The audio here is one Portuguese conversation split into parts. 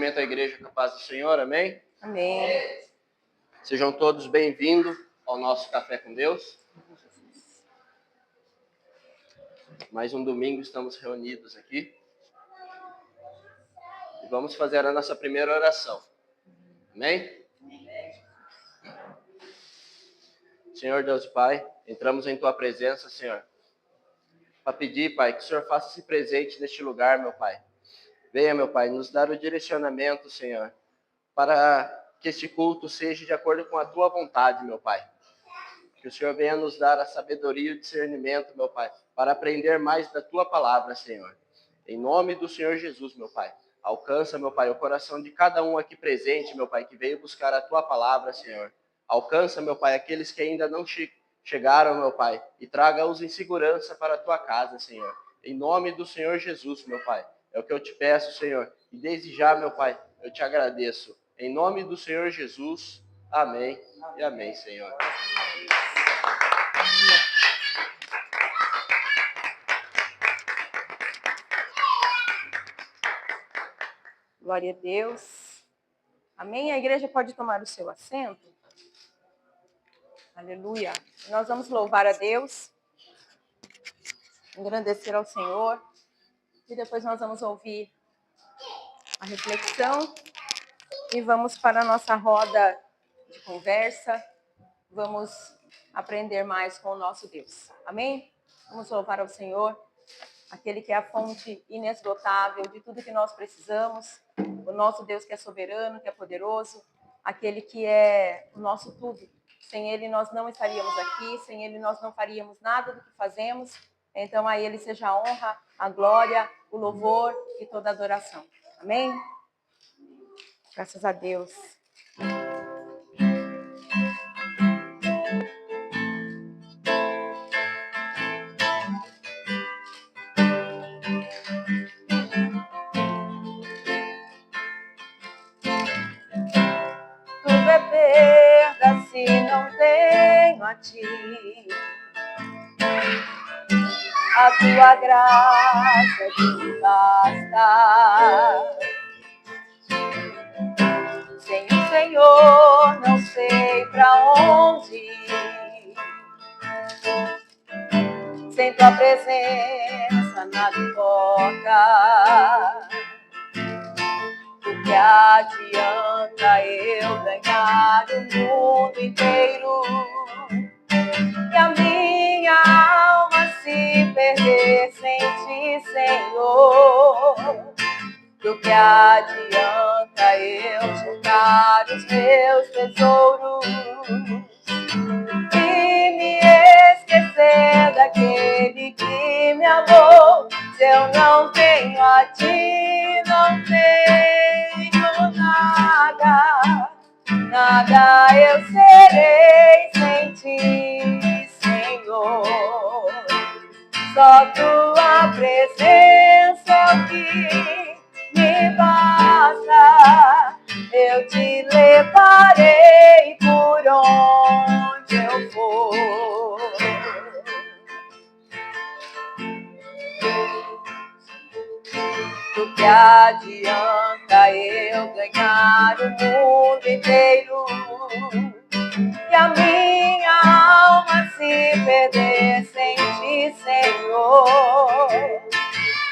Cumprimento a igreja com a paz do Senhor, amém? Amém. Sejam todos bem-vindos ao nosso Café com Deus. Mais um domingo estamos reunidos aqui. E vamos fazer a nossa primeira oração. Amém? Senhor Deus e Pai, entramos em Tua presença, Senhor, para pedir, Pai, que o Senhor faça-se presente neste lugar, meu Pai. Venha, meu Pai, nos dar o direcionamento, Senhor, para que este culto seja de acordo com a Tua vontade, meu Pai. Que o Senhor venha nos dar a sabedoria e o discernimento, meu Pai, para aprender mais da Tua palavra, Senhor. Em nome do Senhor Jesus, meu Pai. Alcança, meu Pai, o coração de cada um aqui presente, meu Pai, que veio buscar a Tua palavra, Senhor. Alcança, meu Pai, aqueles que ainda não chegaram, meu Pai, e traga-os em segurança para a Tua casa, Senhor. Em nome do Senhor Jesus, meu Pai. É o que eu te peço, Senhor. E desde já, meu Pai, eu te agradeço. Em nome do Senhor Jesus, amém e amém, Senhor. Glória a Deus. Amém? A igreja pode tomar o seu assento. Aleluia. Nós vamos louvar a Deus, engrandecer ao Senhor. E depois nós vamos ouvir a reflexão. E vamos para a nossa roda de conversa. Vamos aprender mais com o nosso Deus. Amém? Vamos louvar ao Senhor, aquele que é a fonte inesgotável de tudo que nós precisamos. O nosso Deus que é soberano, que é poderoso. Aquele que é o nosso tudo. Sem Ele nós não estaríamos aqui. Sem Ele nós não faríamos nada do que fazemos. Então a Ele seja a honra, a glória, o louvor e toda a adoração. Amém? Graças a Deus. Tudo é perda se não tenho a Ti. A Tua graça me basta. Sem o Senhor não sei pra onde ir. Sem Tua presença nada importa. O que adianta eu ganhar o mundo inteiro e a minha alma se perder sem Ti, Senhor? Do que adianta eu juntar os meus tesouros e me esquecer daquele que me amou? Se eu não tenho a Ti, não tenho nada. Nada eu serei sem Ti, Senhor. Só Tua presença é o que me basta. Eu Te levarei por onde eu for. Do que adianta eu ganhar o mundo inteiro e a minha alma se perder sem Ti, Senhor?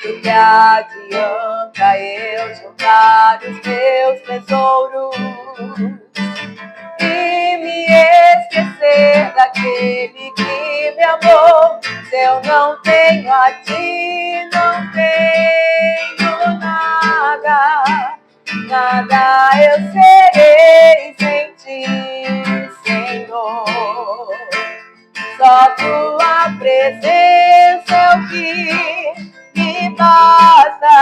Do que adianta eu juntar os meus tesouros e me esquecer daquele que me amou? Se eu não tenho a Ti, não tenho nada. Nada eu serei sem Ti, Senhor. Só Tua presença é o que me basta.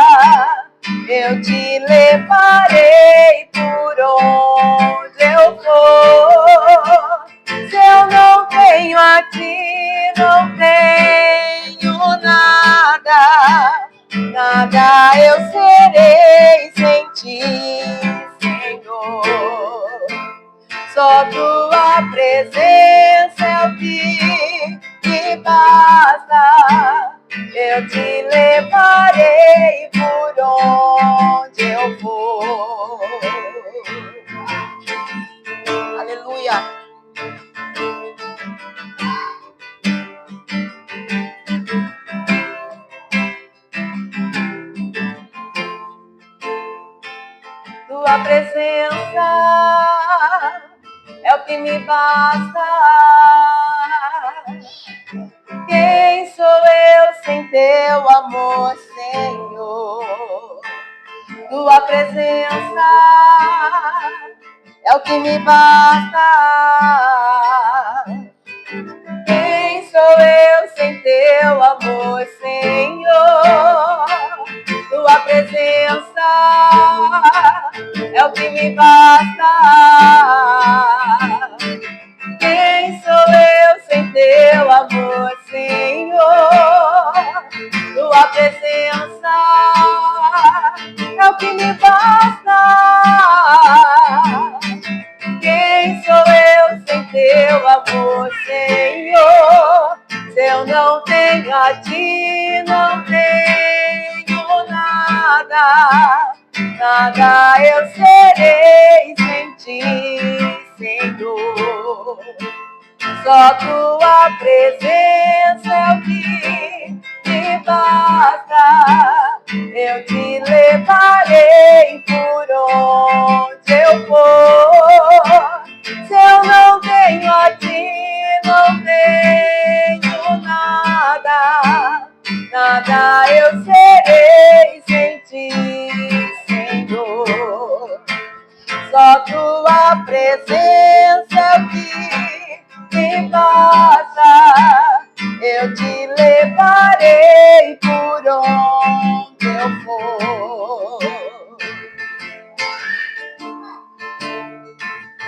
Eu Te levarei por onde eu for. Se eu não tenho a Ti, não tenho nada. Nada eu serei sem Ti, Senhor. Só Tua presença é o que me basta. Eu Te levarei por onde eu for. tua presença é o que me basta. Quem sou eu sem teu amor, Senhor? Tua presença é o que me basta. Quem sou eu sem teu amor, Senhor? Tua presença é o que me basta. Quem sou eu sem teu amor, Senhor? Tua presença é o que me basta. Quem sou eu sem teu amor, Senhor? Se eu não tenho a ti, não tenho nada. Nada eu serei sem ti, Senhor. Só tua presença é o que me basta. Eu te levarei por onde eu for. Se eu não tenho a ti, não tenho nada. Nada eu serei sem ti, Senhor. Só tua presença é o que me basta. Eu te levarei por onde eu for.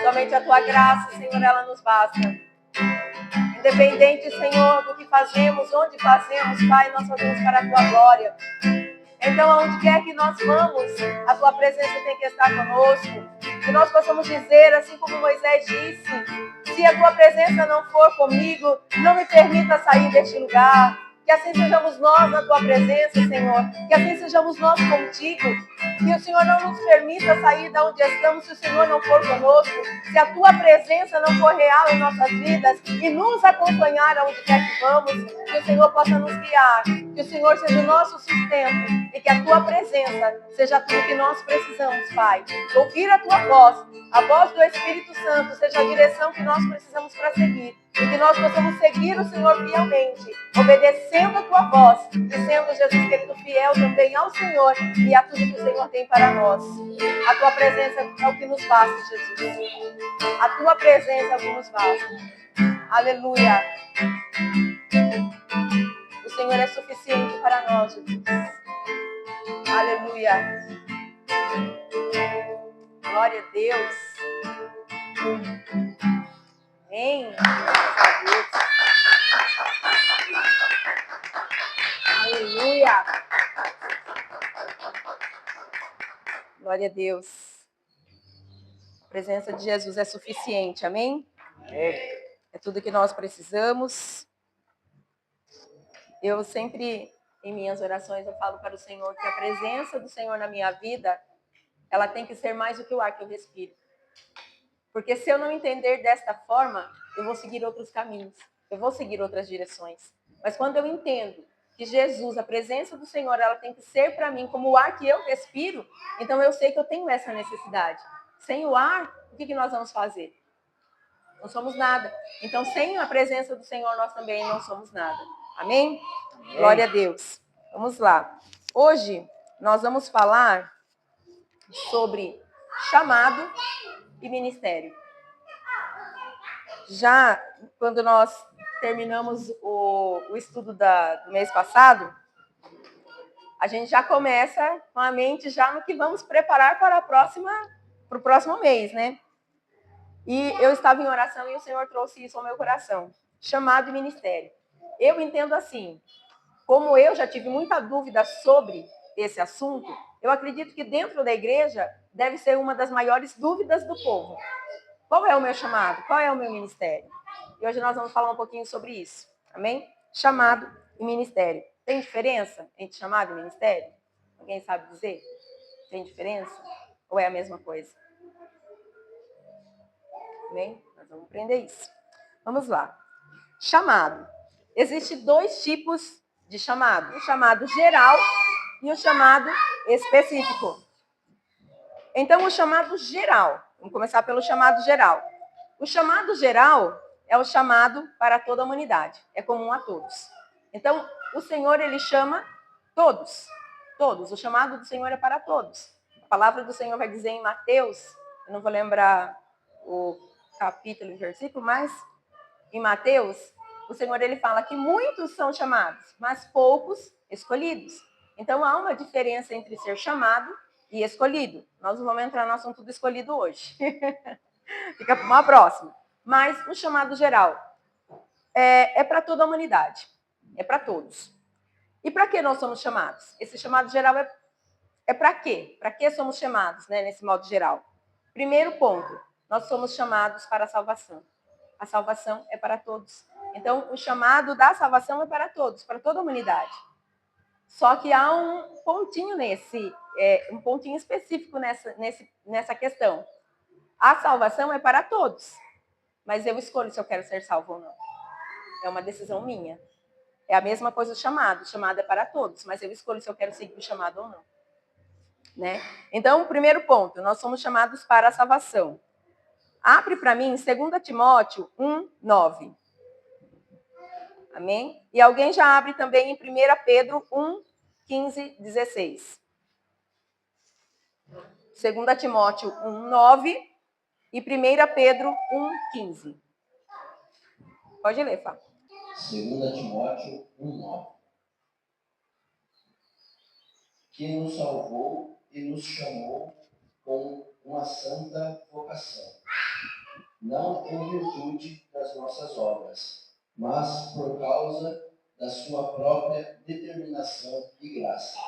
Somente a tua graça, Senhor, ela nos basta. Independente, Senhor, do que fazemos, onde fazemos, Pai, nós fazemos para a tua glória. Então, aonde quer que nós vamos, a tua presença tem que estar conosco. Que nós possamos dizer, assim como Moisés disse, se a tua presença não for comigo, não me permita sair deste lugar. Que assim sejamos nós na tua presença, Senhor. Que assim sejamos nós contigo. Que o Senhor não nos permita sair de onde estamos se o Senhor não for conosco. Se a tua presença não for real em nossas vidas e nos acompanhar aonde quer que vamos, que o Senhor possa nos guiar. Que o Senhor seja o nosso sustento e que a tua presença seja tudo que nós precisamos, Pai. Ouvir a tua voz, a voz do Espírito Santo, seja a direção que nós precisamos para seguir. E que nós possamos seguir o Senhor fielmente, obedecendo a tua voz e sendo, Jesus querido, fiel também ao Senhor e a tudo que o Senhor tem para nós. A tua presença é o que nos basta, Jesus. A tua presença é o que nos basta. Aleluia. O Senhor é suficiente para nós, Jesus. Aleluia. Glória a Deus. Amém. Aleluia. Glória a Deus. A presença de Jesus é suficiente, amém? É tudo que nós precisamos. Eu sempre, em minhas orações, eu falo para o Senhor que a presença do Senhor na minha vida, ela tem que ser mais do que o ar que eu respiro. Porque se eu não entender desta forma, eu vou seguir outros caminhos, eu vou seguir outras direções. Mas quando eu entendo que Jesus, a presença do Senhor, ela tem que ser para mim como o ar que eu respiro, então eu sei que eu tenho essa necessidade. Sem o ar, o que nós vamos fazer? Não somos nada. Então, sem a presença do Senhor, nós também não somos nada. Amém? Amém. Glória a Deus. Vamos lá. Hoje, nós vamos falar sobre chamado e ministério. Já quando nós terminamos o estudo do mês passado, a gente já começa com a mente já no que vamos preparar para o próximo mês, né? E eu estava em oração e o Senhor trouxe isso ao meu coração. Chamado e ministério. Eu entendo assim, como eu já tive muita dúvida sobre esse assunto, eu acredito que dentro da igreja deve ser uma das maiores dúvidas do povo. Qual é o meu chamado? Qual é o meu ministério? E hoje nós vamos falar um pouquinho sobre isso. Amém? Chamado e ministério. Tem diferença entre chamado e ministério? Alguém sabe dizer? Tem diferença? Ou é a mesma coisa? Amém? Nós vamos aprender isso. Vamos lá. Chamado. Existem dois tipos de chamado. O chamado geral e o chamado específico. Então, o chamado geral. Vamos começar pelo chamado geral. O chamado geral é o chamado para toda a humanidade. É comum a todos. Então, o Senhor, ele chama todos. Todos. O chamado do Senhor é para todos. A palavra do Senhor vai dizer em Mateus, eu não vou lembrar o capítulo e versículo, mas em Mateus, o Senhor, ele fala que muitos são chamados, mas poucos escolhidos. Então, há uma diferença entre ser chamado e escolhido. Nós não vamos entrar no assunto do escolhido hoje. Fica para uma próxima. Mas o chamado geral é para toda a humanidade. É para todos. E para que nós somos chamados? Esse chamado geral é para quê? Para que somos chamados, né, nesse modo geral? Primeiro ponto, nós somos chamados para a salvação. A salvação é para todos. Então, o chamado da salvação é para todos, para toda a humanidade. Só que há um pontinho um pontinho específico nessa questão. A salvação é para todos, mas eu escolho se eu quero ser salvo ou não. É uma decisão minha. É a mesma coisa o chamado. O chamado é para todos, mas eu escolho se eu quero seguir o chamado ou não. Né? Então, primeiro ponto, nós somos chamados para a salvação. Abre para mim 2 Timóteo 1:9. Amém? E alguém já abre também em 1 Pedro 1:15-16. 2 Timóteo 1:9 e 1 Pedro 1:15. Pode ler, Fá. 2 Timóteo 1:9. Que nos salvou e nos chamou com uma santa vocação, não em virtude das nossas obras, mas por causa da sua própria determinação e graça.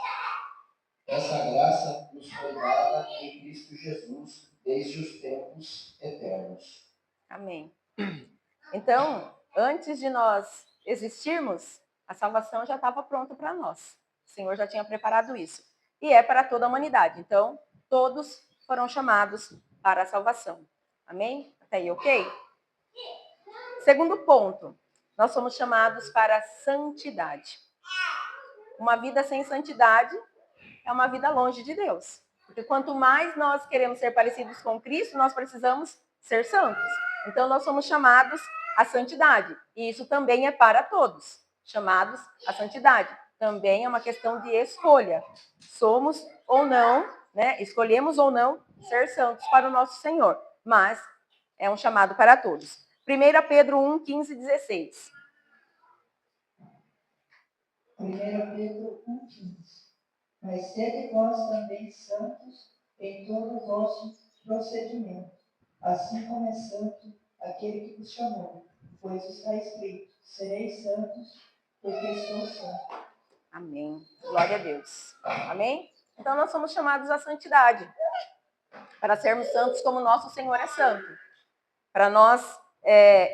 Essa graça nos foi dada em Cristo Jesus desde os tempos eternos. Amém. Então, antes de nós existirmos, a salvação já estava pronta para nós. O Senhor já tinha preparado isso. E é para toda a humanidade. Então, todos foram chamados para a salvação. Amém? Até aí, ok? Segundo ponto, nós somos chamados para a santidade. Uma vida sem santidade é uma vida longe de Deus. Porque quanto mais nós queremos ser parecidos com Cristo, nós precisamos ser santos. Então, nós somos chamados à santidade. E isso também é para todos. Chamados à santidade. Também é uma questão de escolha. Somos ou não, né? Escolhemos ou não ser santos para o nosso Senhor. Mas é um chamado para todos. 1 Pedro 1:15-16. 1 Pedro 1:15. Mas sede vós também santos em todo o vosso procedimento, assim como é santo aquele que vos chamou, pois está escrito: sereis santos, porque estou santo. Amém. Glória a Deus. Amém? Então, nós somos chamados à santidade. Para sermos santos como nosso Senhor é santo. Para nós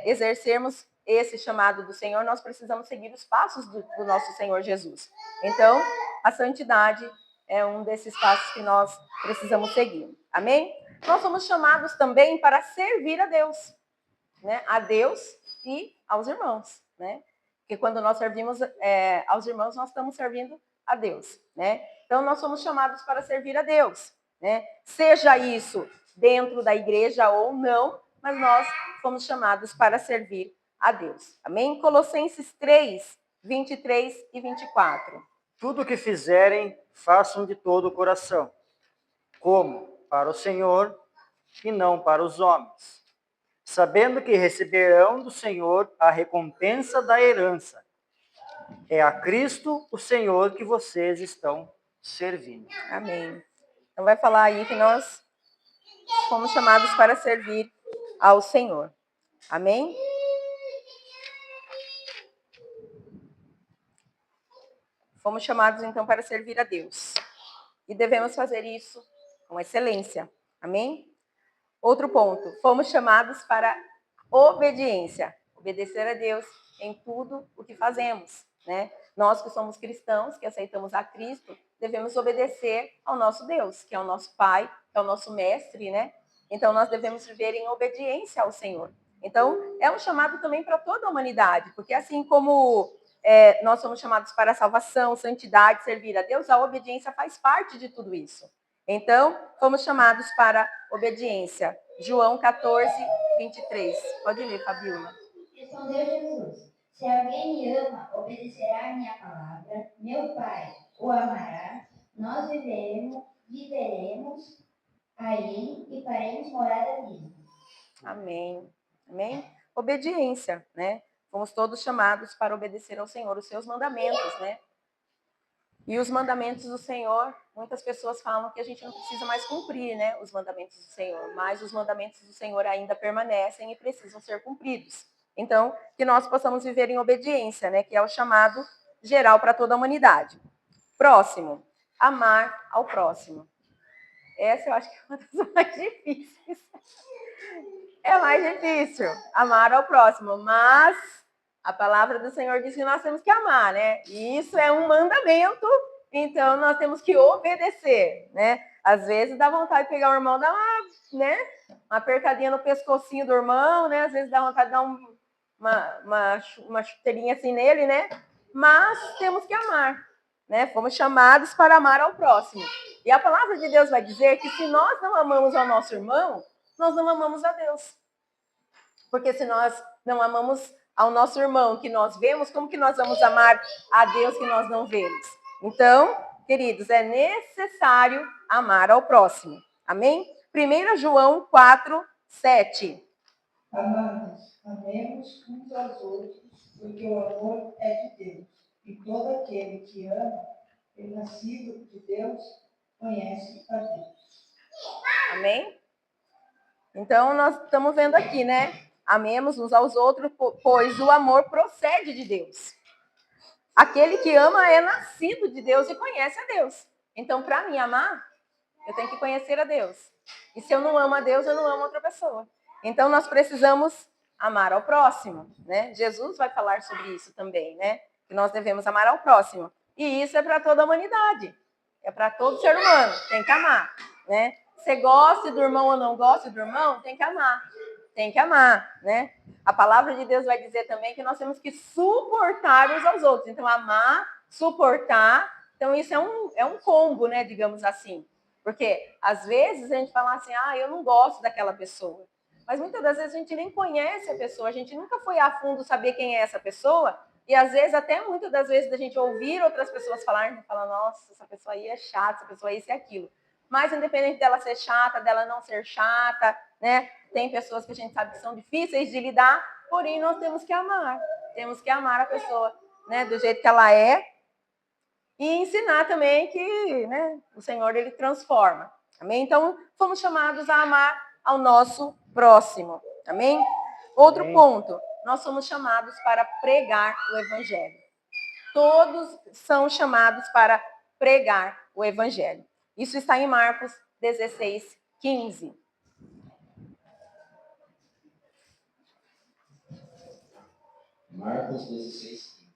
exercermos esse chamado do Senhor, nós precisamos seguir os passos do nosso Senhor Jesus. Então, a santidade é um desses passos que nós precisamos seguir. Amém? Nós somos chamados também para servir a Deus. Né? A Deus e aos irmãos. Né? Porque quando nós servimos aos irmãos, nós estamos servindo a Deus. Né? Então, nós somos chamados para servir a Deus. Né? Seja isso dentro da igreja ou não, mas nós fomos chamados para servir a Deus. Amém? Colossenses 3:23 e 24. Tudo o que fizerem, façam de todo o coração, como para o Senhor e não para os homens, sabendo que receberão do Senhor a recompensa da herança. É a Cristo, o Senhor, que vocês estão servindo. Amém. Então vai falar aí que nós fomos chamados para servir ao Senhor. Amém? Fomos chamados, então, para servir a Deus. E devemos fazer isso com excelência. Amém? Outro ponto. Fomos chamados para obediência. Obedecer a Deus em tudo o que fazemos. Né? Nós que somos cristãos, que aceitamos a Cristo, devemos obedecer ao nosso Deus, que é o nosso Pai, que é o nosso Mestre, né? Então, nós devemos viver em obediência ao Senhor. Então, é um chamado também para toda a humanidade, porque assim como nós somos chamados para a salvação, santidade, servir a Deus, a obediência faz parte de tudo isso. Então, fomos chamados para obediência. João 14, 23. Pode ler, Fabiola. Respondeu Jesus: se alguém me ama, obedecerá à minha palavra. Meu Pai o amará. Nós viveremos aí e faremos morada nele. Amém. Amém? Obediência, né? Fomos todos chamados para obedecer ao Senhor, os seus mandamentos, né? E os mandamentos do Senhor, muitas pessoas falam que a gente não precisa mais cumprir, né? Os mandamentos do Senhor, mas os mandamentos do Senhor ainda permanecem e precisam ser cumpridos. Então, que nós possamos viver em obediência, né? Que é o chamado geral para toda a humanidade. Próximo, amar ao próximo. Essa eu acho que é uma das mais difíceis. É mais difícil, amar ao próximo, mas a palavra do Senhor diz que nós temos que amar, né? E isso é um mandamento, então nós temos que obedecer, né? Às vezes dá vontade de pegar o irmão, dar uma apertadinha no pescocinho do irmão, né? Às vezes dá vontade de dar uma chuteirinha assim nele, né? Mas temos que amar, né? Fomos chamados para amar ao próximo. E a palavra de Deus vai dizer que se nós não amamos ao nosso irmão, nós não amamos a Deus. Porque se nós não amamos ao nosso irmão que nós vemos, como que nós vamos amar a Deus que nós não vemos? Então, queridos, é necessário amar ao próximo. Amém? 1 João 4, 7. Amados, amemos uns aos outros, porque o amor é de Deus. E todo aquele que ama é nascido de Deus, conhece a Deus. Amém? Então, nós estamos vendo aqui, né? Amemos uns aos outros, pois o amor procede de Deus. Aquele que ama é nascido de Deus e conhece a Deus. Então, para mim amar, eu tenho que conhecer a Deus. E se eu não amo a Deus, eu não amo outra pessoa. Então, nós precisamos amar ao próximo, né? Jesus vai falar sobre isso também, né? Que nós devemos amar ao próximo. E isso é para toda a humanidade. É para todo ser humano. Tem que amar, né? Você goste do irmão ou não goste do irmão, tem que amar. Tem que amar, né? A palavra de Deus vai dizer também que nós temos que suportar uns aos outros. Então, amar, suportar. Então, isso é um combo, né? Digamos assim. Porque, às vezes, a gente fala assim, eu não gosto daquela pessoa. Mas, muitas das vezes, a gente nem conhece a pessoa. A gente nunca foi a fundo saber quem é essa pessoa. E, às vezes, até muitas das vezes, a gente ouvir outras pessoas falarem, a gente fala, nossa, essa pessoa aí é chata, essa pessoa aí isso e aquilo. Mas, independente dela ser chata, dela não ser chata, né? Tem pessoas que a gente sabe que são difíceis de lidar, porém, nós temos que amar. Temos que amar a pessoa, né? Do jeito que ela é. E ensinar também que, né, o Senhor, ele transforma. Amém? Então, fomos chamados a amar ao nosso próximo. Amém? Outro Amém. ponto. Nós somos chamados para pregar o Evangelho. Todos são chamados para pregar o Evangelho. Isso está em Marcos 16, 15. Marcos 16, 15.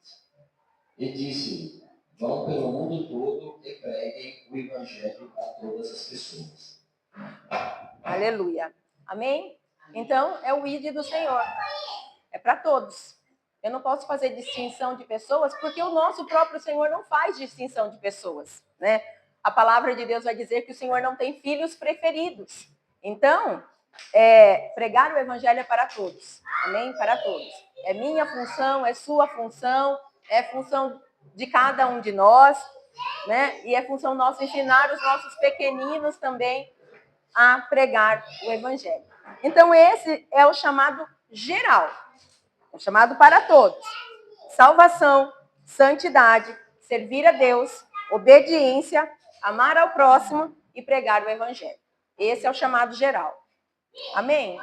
E disse-lhe: vão pelo mundo todo e preguem o evangelho a todas as pessoas. Aleluia. Amém? Então, é o ID do Senhor. É para todos. Eu não posso fazer distinção de pessoas, porque o nosso próprio Senhor não faz distinção de pessoas, né? A palavra de Deus vai dizer que o Senhor não tem filhos preferidos. Então, pregar o evangelho é para todos. Amém? Para todos. É minha função, é sua função, é função de cada um de nós, né? E é função nossa ensinar os nossos pequeninos também a pregar o evangelho. Então, esse é o chamado geral. É o chamado para todos. Salvação, santidade, servir a Deus, obediência, amar ao próximo e pregar o evangelho. Esse é o chamado geral. Amém?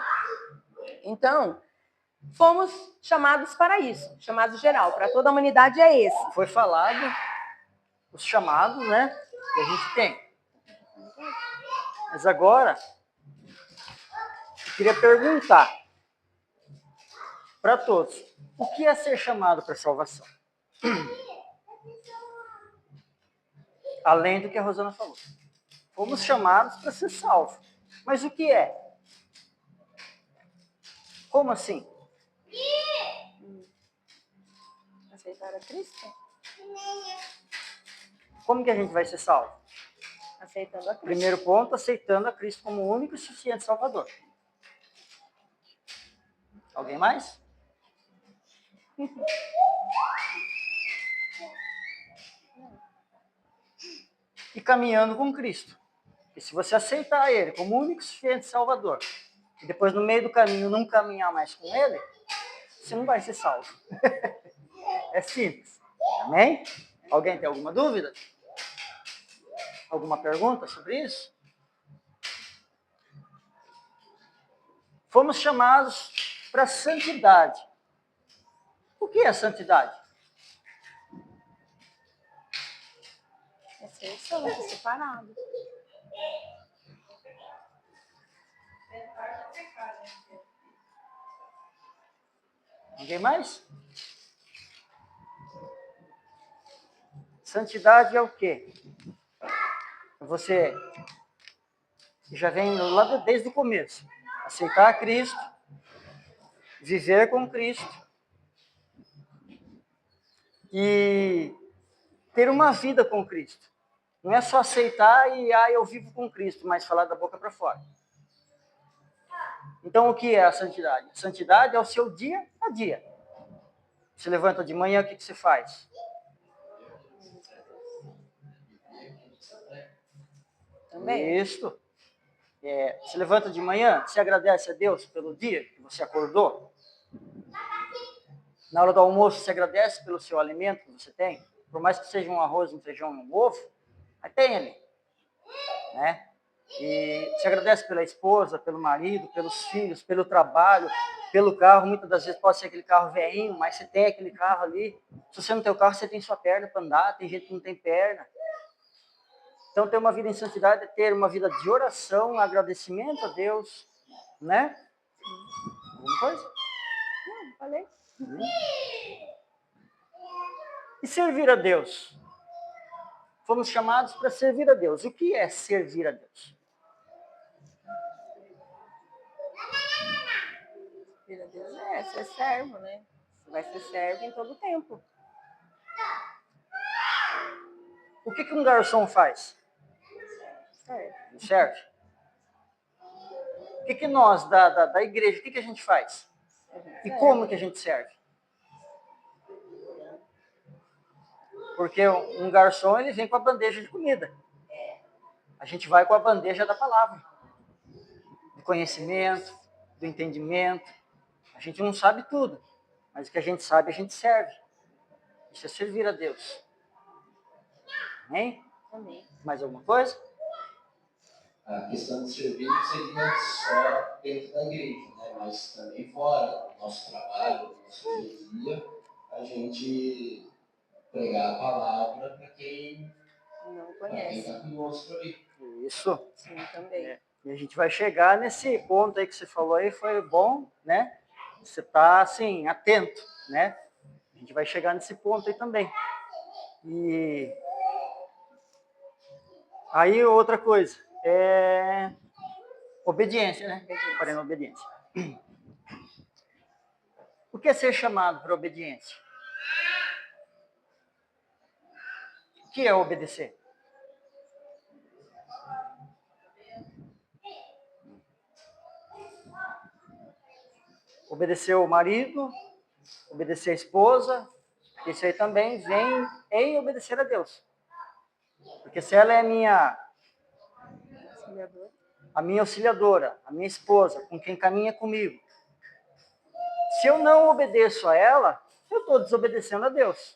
Então, fomos chamados para isso. Chamado geral, para toda a humanidade é esse. Foi falado os chamados, né, que a gente tem. Mas agora, eu queria perguntar para todos, o que é ser chamado para salvação? Além do que a Rosana falou. Fomos chamados para ser salvos. Mas o que é? Como assim? Aceitar a Cristo? Como que a gente vai ser salvo? Aceitando a Cristo. Primeiro ponto, aceitando a Cristo como o único e suficiente Salvador. Alguém mais? E caminhando com Cristo. E se você aceitar Ele como o único e suficiente Salvador, e depois no meio do caminho não caminhar mais com Ele, você não vai ser salvo. É simples. Amém? Alguém tem alguma dúvida? Alguma pergunta sobre isso? Fomos chamados para a santidade. O que é santidade? É ser santo, separado. Alguém mais? Santidade é o quê? Você já vem lá desde o começo. Aceitar Cristo, viver com Cristo e ter uma vida com Cristo. Não é só aceitar e eu vivo com Cristo, mas falar da boca para fora. Então, o que é a santidade? A santidade é o seu dia a dia. Você levanta de manhã, o que você faz? Também. Isso. Você levanta de manhã, você agradece a Deus pelo dia que você acordou. Na hora do almoço, você agradece pelo seu alimento que você tem. Por mais que seja um arroz, um feijão, um ovo, mas tem ele. Né? E você agradece pela esposa, pelo marido, pelos filhos, pelo trabalho, pelo carro. Muitas das vezes pode ser aquele carro velhinho, mas você tem aquele carro ali. Se você não tem o carro, você tem sua perna para andar. Tem gente que não tem perna. Então, ter uma vida em santidade é ter uma vida de oração, agradecimento a Deus, né? Alguma coisa? Não, falei. E servir a Deus? Fomos chamados para servir a Deus. O que é servir a Deus? Servir a Deus é ser servo, né? Você vai ser servo em todo o tempo. O que um garçom faz? Serve. Serve. O que nós, da igreja, o que a gente faz? E como que a gente serve? Porque um garçom, ele vem com a bandeja de comida. A gente vai com a bandeja da palavra. Do conhecimento, do entendimento. A gente não sabe tudo, mas o que a gente sabe, a gente serve. Isso é servir a Deus. Amém? Amém. Mais alguma coisa? A questão de servir não seria só dentro da igreja, né? Mas também fora, no nosso trabalho, no nosso dia a dia, a gente pregar a palavra para quem Não conhece. está conosco ali. Isso. Sim, também. E a gente vai chegar nesse ponto aí que você falou aí, foi bom, né? Você está, assim, atento, né? A gente vai chegar nesse ponto aí também. E aí, outra coisa, obediência, né? Parei na obediência. O que é ser chamado para obediência? O que é obedecer? Obedecer o marido, obedecer a esposa, isso aí também vem em obedecer a Deus. Porque se ela é a minha auxiliadora, a minha esposa, com quem caminha comigo, se eu não obedeço a ela, eu estou desobedecendo a Deus.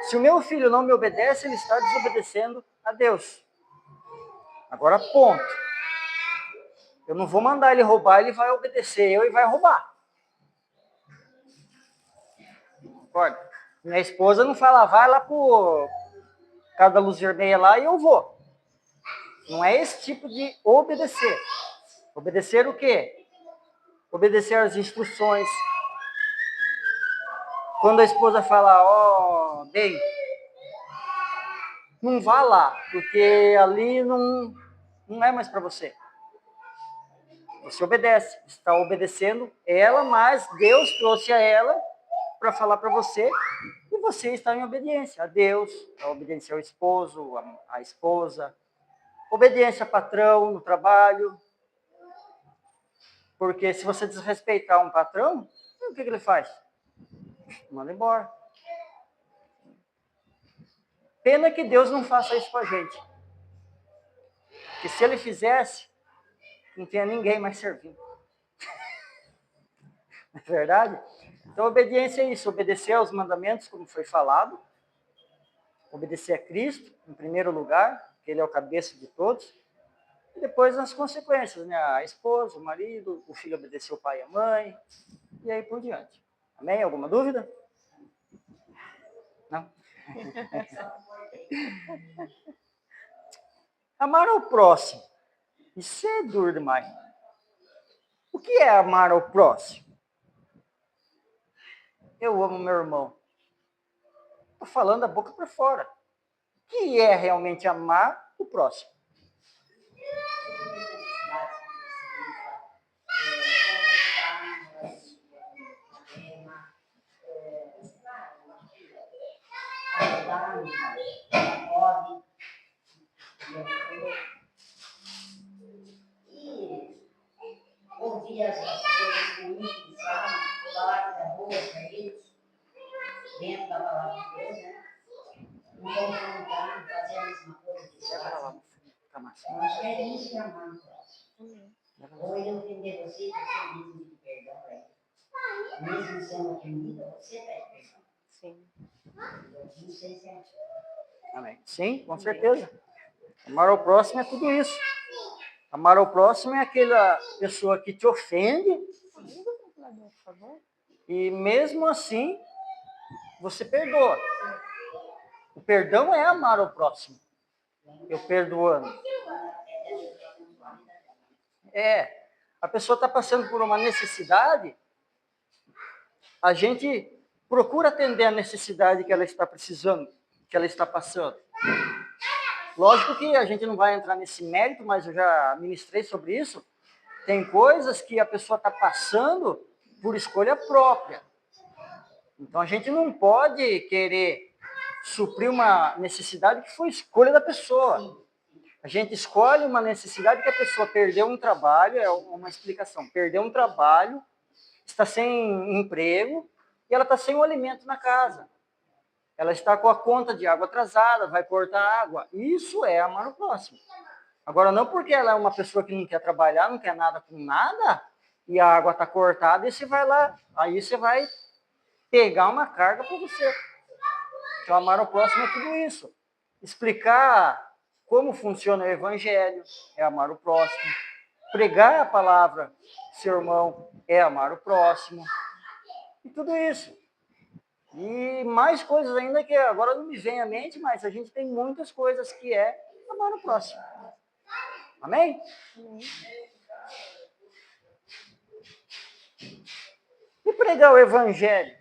Se o meu filho não me obedece, ele está desobedecendo a Deus. Agora, ponto. Eu não vou mandar ele roubar, ele vai obedecer eu e vai roubar. Concorda? Minha esposa não fala, vai lá por cada luz vermelha lá e eu vou. Não é esse tipo de obedecer. Obedecer o quê? Obedecer às instruções. Quando a esposa fala, bem, não vá lá, porque ali não é mais para você. Você obedece, está obedecendo ela, mas Deus trouxe a ela para falar para você e você está em obediência a Deus, a obediência ao esposo, à esposa, obediência ao patrão no trabalho. Porque se você desrespeitar um patrão, o que ele faz? Manda embora. Pena que Deus não faça isso com a gente. Que se ele fizesse, não tinha ninguém mais servindo. Não é verdade? Então, obediência é isso, obedecer aos mandamentos, como foi falado, obedecer a Cristo, em primeiro lugar, que ele é o cabeça de todos, e depois as consequências, né? A esposa, o marido, o filho obedecer o pai e a mãe, e aí por diante. Amém? Alguma dúvida? Não? Amar ao próximo. Isso é duro demais. O que é amar ao próximo? Eu amo meu irmão. Estou falando da boca para fora. O que é realmente amar o próximo? E ouvir as coisas ruins que eles falam, falar coisa boa para eles, dentro da palavra de Deus, né? Não confrontar, fazer a mesma coisa que eles fazem. Eu acho que é isso que é amar o próximo. Ou ele ofender você, você mesmo pedir perdão para ele. Mesmo sendo ofendida, você pede perdão. Sim. Não sei se é. Amém. Sim, com certeza. Amar ao próximo é tudo isso. Amar ao próximo é aquela pessoa que te ofende e mesmo assim você perdoa. O perdão é amar ao próximo. Eu perdoando. A pessoa está passando por uma necessidade, a gente procura atender a necessidade que ela está precisando, que ela está passando. Lógico que a gente não vai entrar nesse mérito, mas eu já ministrei sobre isso. Tem coisas que a pessoa está passando por escolha própria. Então a gente não pode querer suprir uma necessidade que foi escolha da pessoa. A gente escolhe uma necessidade que a pessoa perdeu um trabalho, é uma explicação, perdeu um trabalho, está sem emprego e ela está sem o alimento na casa. Ela está com a conta de água atrasada, vai cortar água. Isso é amar o próximo. Agora, não porque ela é uma pessoa que não quer trabalhar, não quer nada com nada, e a água está cortada, e você vai lá, aí você vai pegar uma carga para você. Então, amar o próximo é tudo isso. Explicar como funciona o evangelho é amar o próximo. Pregar a palavra, seu irmão, é amar o próximo. E tudo isso. E mais coisas ainda que agora não me vem à mente, mas a gente tem muitas coisas que é amar o próximo. Amém? E pregar o evangelho?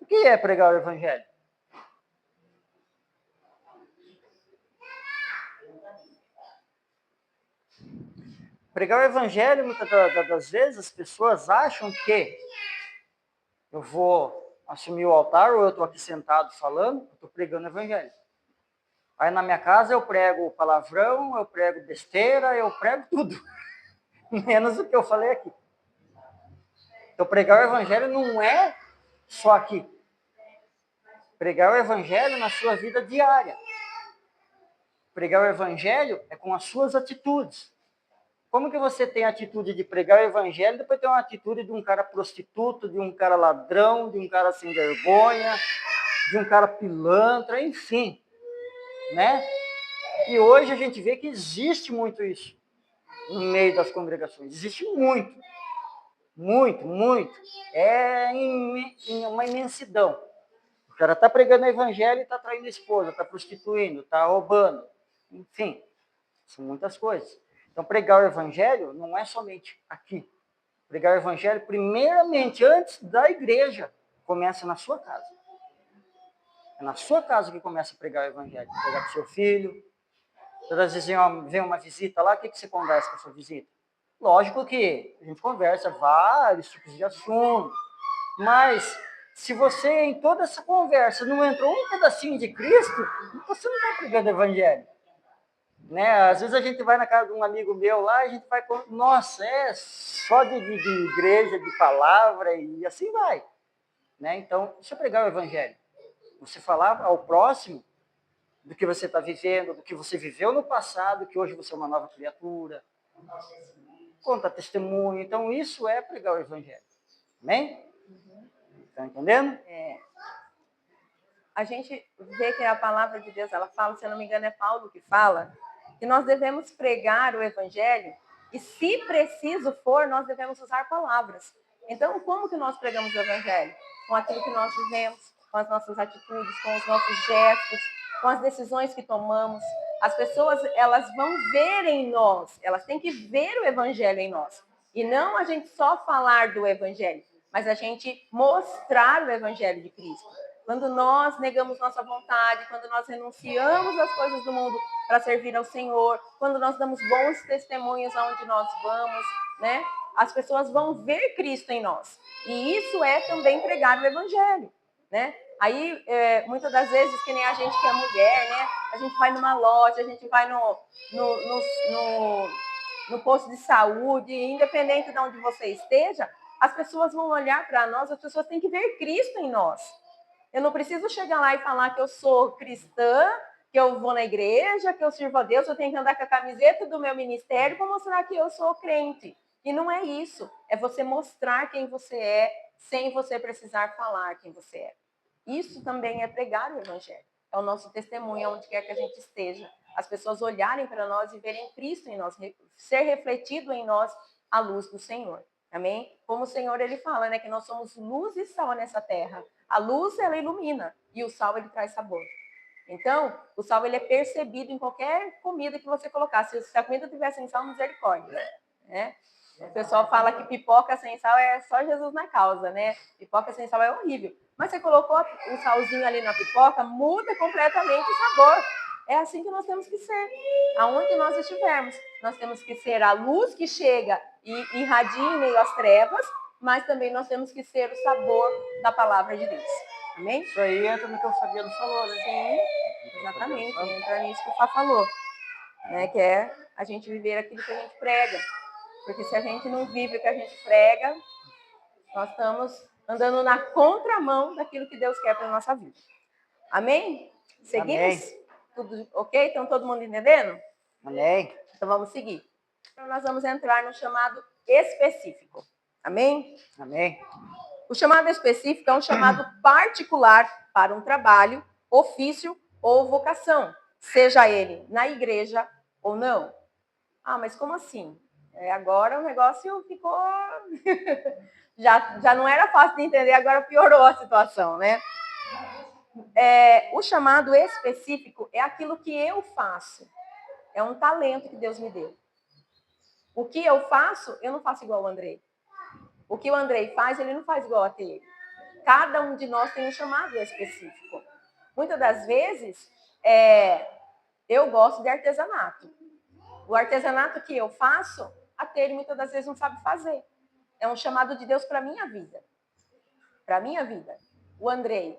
O que é pregar o evangelho? Pregar o evangelho, muitas das vezes, as pessoas acham que eu vou assumir o altar, ou eu estou aqui sentado falando, eu estou pregando o evangelho. Aí na minha casa eu prego palavrão, eu prego besteira, eu prego tudo. Menos o que eu falei aqui. Então pregar o evangelho não é só aqui. Pregar o evangelho na sua vida diária. Pregar o evangelho é com as suas atitudes. Como que você tem a atitude de pregar o evangelho, depois tem uma atitude de um cara prostituto, de um cara ladrão, de um cara sem vergonha, de um cara pilantra, enfim, né? E hoje a gente vê que existe muito isso no meio das congregações. Existe muito, muito, muito. É uma imensidão. O cara está pregando o evangelho e está traindo a esposa, está prostituindo, está roubando, enfim, são muitas coisas. Então, pregar o evangelho não é somente aqui. Pregar o evangelho, primeiramente, antes da igreja, começa na sua casa. É na sua casa que começa a pregar o evangelho. Pregar para o seu filho. Todas as vezes vem uma visita lá, o que você conversa com a sua visita? Lógico que a gente conversa vários tipos de assuntos, mas Se você, em toda essa conversa, não entrou um pedacinho de Cristo, você não está pregando o evangelho. Né? Às vezes a gente vai na casa de um amigo meu lá, e a gente vai, nossa, é só de igreja, de palavra, e assim vai. Né? Então, deixa eu pregar o evangelho. Você falar ao próximo do que você está vivendo, do que você viveu no passado, que hoje você é uma nova criatura. Conta testemunho. Então, isso é pregar o evangelho. Amém? Está entendendo? A gente vê que a palavra de Deus, ela fala, se eu não me engano, é Paulo que fala, que nós devemos pregar o evangelho e, se preciso for, nós devemos usar palavras. Então, como que nós pregamos o evangelho? Com aquilo que nós vivemos, com as nossas atitudes, com os nossos gestos, com as decisões que tomamos. As pessoas, elas vão ver em nós, elas têm que ver o evangelho em nós. E não a gente só falar do evangelho, mas a gente mostrar o evangelho de Cristo. Quando nós negamos nossa vontade, quando nós renunciamos às coisas do mundo para servir ao Senhor, quando nós damos bons testemunhos aonde nós vamos, né? As pessoas vão ver Cristo em nós. E isso é também pregar o evangelho, né? Aí, muitas das vezes, que nem a gente que é mulher, né? A gente vai numa loja, a gente vai no posto de saúde, independente de onde você esteja, as pessoas vão olhar para nós, as pessoas têm que ver Cristo em nós. Eu não preciso chegar lá e falar que eu sou cristã, que eu vou na igreja, que eu sirvo a Deus, eu tenho que andar com a camiseta do meu ministério para mostrar que eu sou crente. E não é isso. É você mostrar quem você é, sem você precisar falar quem você é. Isso também é pregar o evangelho. É o nosso testemunho, onde quer que a gente esteja. As pessoas olharem para nós e verem Cristo em nós, ser refletido em nós a luz do Senhor. Amém? Como o Senhor, ele fala, né, que nós somos luz e sal nessa terra. A luz, ela ilumina, e o sal, ele traz sabor. Então, o sal, ele é percebido em qualquer comida que você colocar. Se a comida tiver sem sal, misericórdia. Né? O pessoal fala que pipoca sem sal é só Jesus na causa, né? Pipoca sem sal é horrível. Mas você colocou o salzinho ali na pipoca, muda completamente o sabor. É assim que nós temos que ser. Aonde nós estivermos, nós temos que ser a luz que chega e irradia em meio às trevas, mas também nós temos que ser o sabor da palavra de Deus. Amém? Isso aí entra no que o Fabiano falou, né? Sim, exatamente. Entra nisso que o Fá falou. Né? Que é a gente viver aquilo que a gente prega. Porque se a gente não vive o que a gente prega, nós estamos andando na contramão daquilo que Deus quer para a nossa vida. Amém? Seguimos? Amém. Tudo ok? Estão todo mundo entendendo? Amém. Então vamos seguir. Então nós vamos entrar no chamado específico. Amém? Amém. O chamado específico é um chamado particular para um trabalho, ofício ou vocação, seja ele na igreja ou não. Ah, mas como assim? Agora o negócio ficou... já não era fácil de entender, agora piorou a situação, né? O chamado específico é aquilo que eu faço. É um talento que Deus me deu. O que eu faço, eu não faço igual o Andrei. O que o Andrei faz, ele não faz igual a ele. Cada um de nós tem um chamado específico. Muitas das vezes, eu gosto de artesanato. O artesanato que eu faço, a Tere muitas das vezes não sabe fazer. É um chamado de Deus para a minha vida. Para a minha vida. O Andrei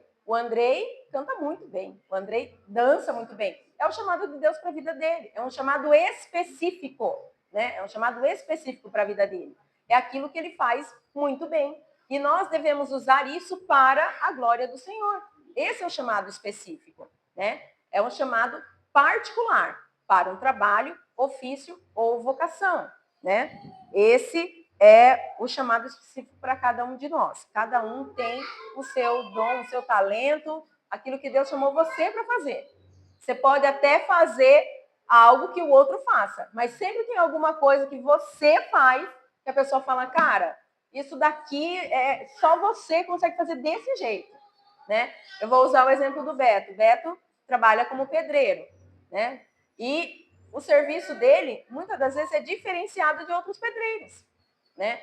canta muito bem. O Andrei dança muito bem. É o chamado de Deus para a vida dele. É um chamado específico. Né? É um chamado específico para a vida dele. É aquilo que ele faz muito bem. E nós devemos usar isso para a glória do Senhor. Esse é o chamado específico. Né? É um chamado particular para um trabalho, ofício ou vocação. Né? Esse é o chamado específico para cada um de nós. Cada um tem o seu dom, o seu talento, aquilo que Deus chamou você para fazer. Você pode até fazer algo que o outro faça, mas sempre tem alguma coisa que você faz que a pessoa fala, cara, isso daqui só você consegue fazer desse jeito. Né? Eu vou usar o exemplo do Beto. O Beto trabalha como pedreiro. Né? E o serviço dele, muitas das vezes, é diferenciado de outros pedreiros. Né?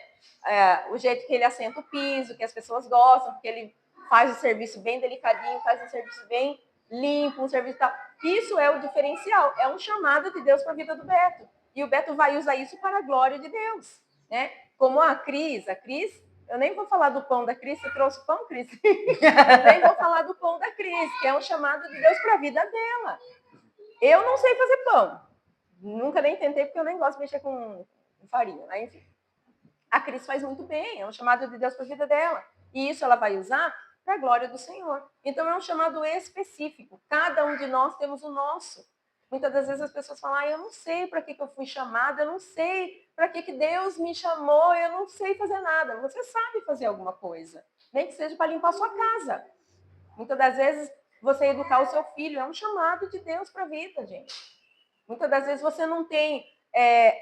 O jeito que ele assenta o piso, que as pessoas gostam, porque ele faz o serviço bem delicadinho, faz um serviço bem limpo, um serviço tal. Isso é o diferencial, é um chamado de Deus para a vida do Beto. E o Beto vai usar isso para a glória de Deus. Né? Como a Cris, Eu nem vou falar do pão da Cris. Você trouxe pão, Cris? Eu nem vou falar do pão da Cris, que é um chamado de Deus para a vida dela. Eu não sei fazer pão. Nunca nem tentei, porque eu nem gosto de mexer com farinha. Mas, enfim. A Cris faz muito bem. É um chamado de Deus para a vida dela. E isso ela vai usar para a glória do Senhor. Então, é um chamado específico. Cada um de nós temos o nosso. Muitas das vezes as pessoas falam, eu não sei para que eu fui chamada, eu não sei para que Deus me chamou, eu não sei fazer nada. Você sabe fazer alguma coisa, nem que seja para limpar a sua casa. Muitas das vezes você educar o seu filho é um chamado de Deus para a vida, gente. Muitas das vezes você não tem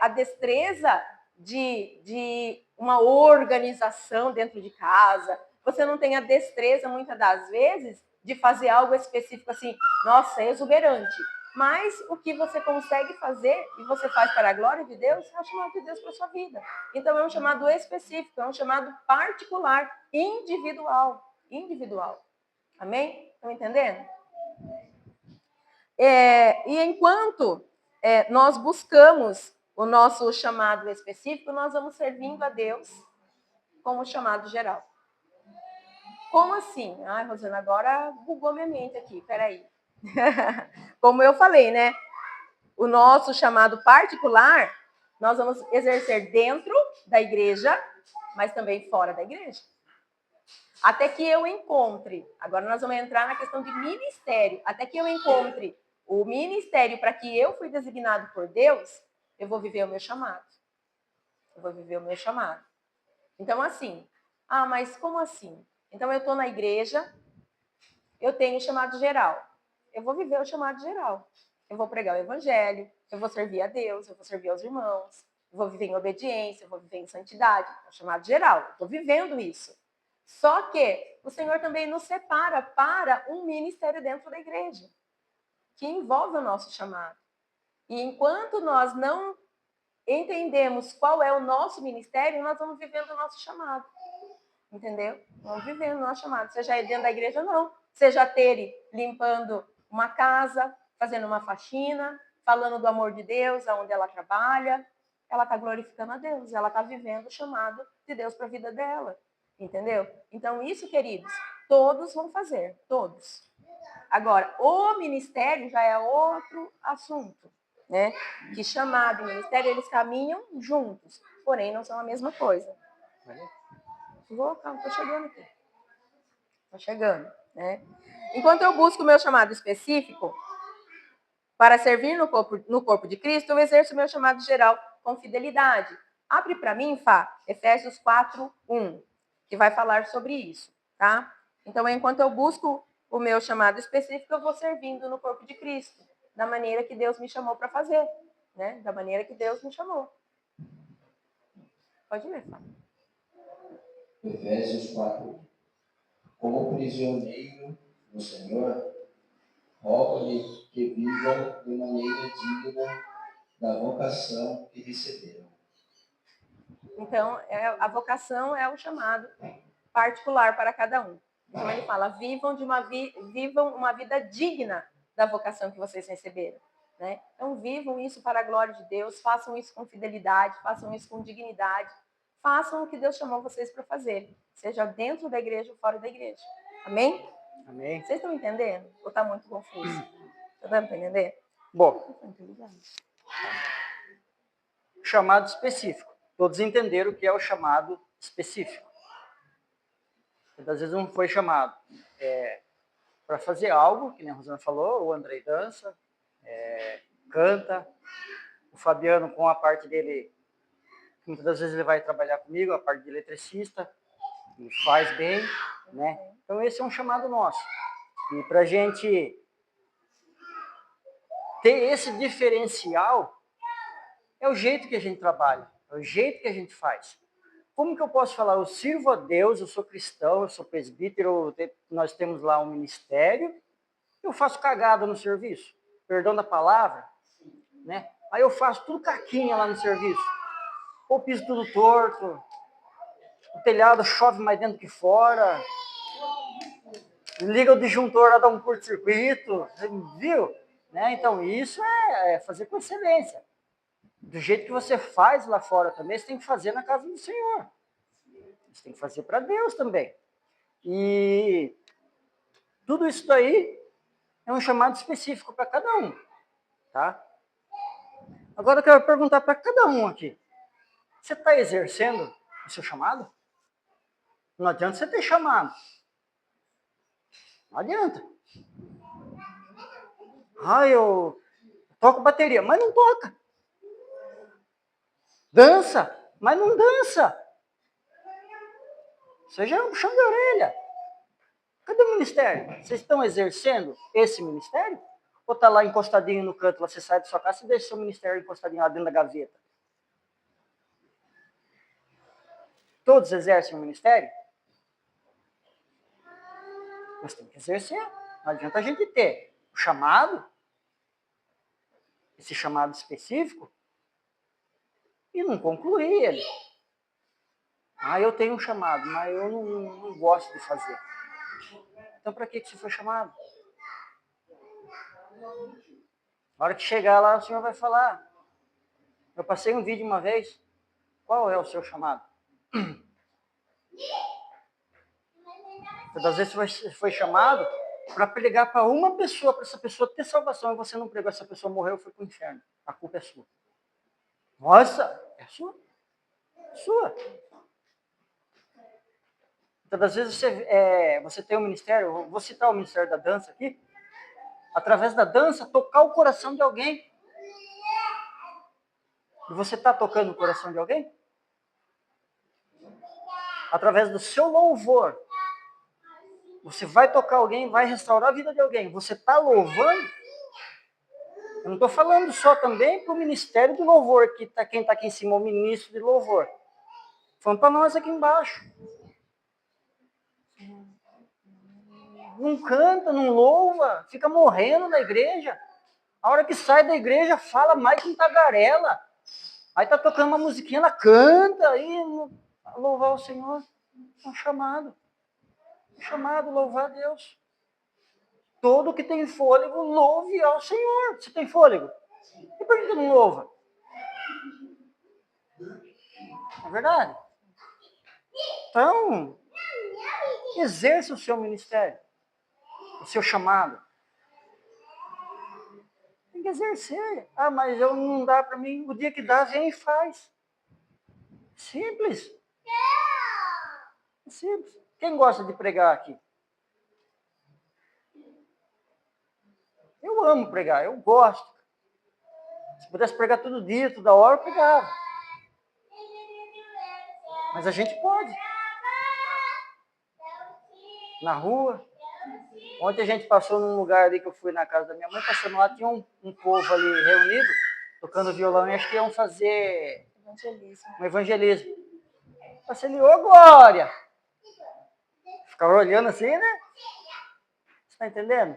a destreza de uma organização dentro de casa, você não tem a destreza, muitas das vezes, de fazer algo específico assim, nossa, exuberante. Mas o que você consegue fazer e você faz para a glória de Deus é o chamado de Deus para a sua vida. Então é um chamado específico, é um chamado particular, individual. Individual. Amém? Estão entendendo? E enquanto nós buscamos o nosso chamado específico, nós vamos servindo a Deus com o chamado geral. Como assim? Ai, Rosana, agora bugou minha mente aqui, peraí. Como eu falei, né? O nosso chamado particular, nós vamos exercer dentro da igreja, mas também fora da igreja. Até que eu encontre, agora nós vamos entrar na questão de ministério, até que eu encontre o ministério para que eu fui designado por Deus, eu vou viver o meu chamado. Eu vou viver o meu chamado. Então, assim, mas como assim? Então, eu estou na igreja, eu tenho o chamado geral. Eu vou viver o chamado geral. Eu vou pregar o evangelho, eu vou servir a Deus, eu vou servir aos irmãos, eu vou viver em obediência, eu vou viver em santidade. É o chamado geral, eu estou vivendo isso. Só que o Senhor também nos separa para um ministério dentro da igreja, que envolve o nosso chamado. E enquanto nós não entendemos qual é o nosso ministério, nós vamos vivendo o nosso chamado. Entendeu? Vamos vivendo o nosso chamado. Seja dentro da igreja ou não. Seja Tere limpando uma casa, fazendo uma faxina, falando do amor de Deus, aonde ela trabalha. Ela está glorificando a Deus. Ela está vivendo o chamado de Deus para a vida dela. Entendeu? Então, isso, queridos, todos vão fazer. Todos. Agora, o ministério já é outro assunto. Né? Que chamado e ministério, eles caminham juntos. Porém, não são a mesma coisa. Calma, estou chegando aqui. Estou chegando, né? Enquanto eu busco o meu chamado específico para servir no corpo de Cristo, eu exerço o meu chamado geral com fidelidade. Abre para mim, Fá, Efésios 4:1, que vai falar sobre isso, tá? Então, enquanto eu busco o meu chamado específico, eu vou servindo no corpo de Cristo, da maneira que Deus me chamou para fazer, né? Da maneira que Deus me chamou. Pode ler, Fá. Efésios 4. Como prisioneiro do Senhor, rogo-lhe que vivam de maneira digna da vocação que receberam. Então, a vocação é o chamado particular para cada um. Então, ele fala, vivam uma vida digna da vocação que vocês receberam. Né? Então, vivam isso para a glória de Deus, façam isso com fidelidade, façam isso com dignidade, façam o que Deus chamou vocês para fazer, seja dentro da igreja ou fora da igreja. Amém? Amém. Vocês estão entendendo? Ou está muito confuso? Está dando para entender? Bom, chamado específico. Todos entenderam o que é o chamado específico. Muitas vezes não foi chamado para fazer algo, que nem a Rosana falou, o Andrei dança, canta, o Fabiano com a parte dele, muitas das vezes ele vai trabalhar comigo, a parte de eletricista, e faz bem, né? Então esse é um chamado nosso. E para a gente ter esse diferencial, é o jeito que a gente trabalha, é o jeito que a gente faz. Como que eu posso falar? Eu sirvo a Deus, eu sou cristão, eu sou presbítero, nós temos lá um ministério, eu faço cagada no serviço, perdão da palavra, né? Aí eu faço tudo caquinha lá no serviço, o piso tudo torto, o telhado chove mais dentro que fora, liga o disjuntor lá, dá um curto-circuito, viu? Né? Então isso é fazer com excelência. Do jeito que você faz lá fora também, você tem que fazer na casa do Senhor. Você tem que fazer para Deus também. E tudo isso daí é um chamado específico para cada um, tá? Agora eu quero perguntar para cada um aqui. Você está exercendo o seu chamado? Não adianta você ter chamado. Não adianta. Eu toco bateria, mas não toca. Dança, mas não dança. Você já é um puxão de orelha. Cadê o ministério? Vocês estão exercendo esse ministério? Ou está lá encostadinho no canto, você sai da sua casa e deixa o seu ministério encostadinho lá dentro da gaveta? Todos exercem o ministério? Nós temos que exercer. Não adianta a gente ter o chamado, esse chamado específico, e não concluir ele. Eu tenho um chamado, mas eu não gosto de fazer. Então, para que você foi chamado? Na hora que chegar lá, o Senhor vai falar. Eu passei um vídeo uma vez. Qual é o seu chamado? Às vezes você foi chamado para pregar para uma pessoa, para essa pessoa ter salvação, e você não pregou, essa pessoa morreu e foi para o inferno. A culpa é sua. Nossa, é sua. É sua. Então, às vezes você tem um ministério, vou citar o ministério da dança aqui, através da dança, tocar o coração de alguém. E você está tocando o coração de alguém? Através do seu louvor, você vai tocar alguém, vai restaurar a vida de alguém. Você está louvando? Eu não estou falando só também para o ministério do louvor, que quem está aqui em cima é o ministro de louvor. Falando para nós aqui embaixo. Não canta, não louva, fica morrendo na igreja. A hora que sai da igreja, fala mais que um tagarela. Aí tá tocando uma musiquinha, ela canta, aí louvar o Senhor. É um chamado. É um chamado, louvar a Deus. Todo que tem fôlego, louve ao Senhor. Você tem fôlego? E por que não louva? É verdade? Então, exerça o seu ministério, o seu chamado. Tem que exercer. Mas eu não dá para mim. O dia que dá, vem e faz. Simples. Simples. Quem gosta de pregar aqui? Eu amo pregar, eu gosto. Se pudesse pregar todo dia, toda hora, eu pregava. Mas a gente pode. Na rua. Ontem a gente passou num lugar ali que eu fui na casa da minha mãe, passando lá, tinha um povo ali reunido, tocando violão, e acho que iam fazer um evangelismo. Eu passei ali, ô Glória! Ficava olhando assim, né? Você está entendendo?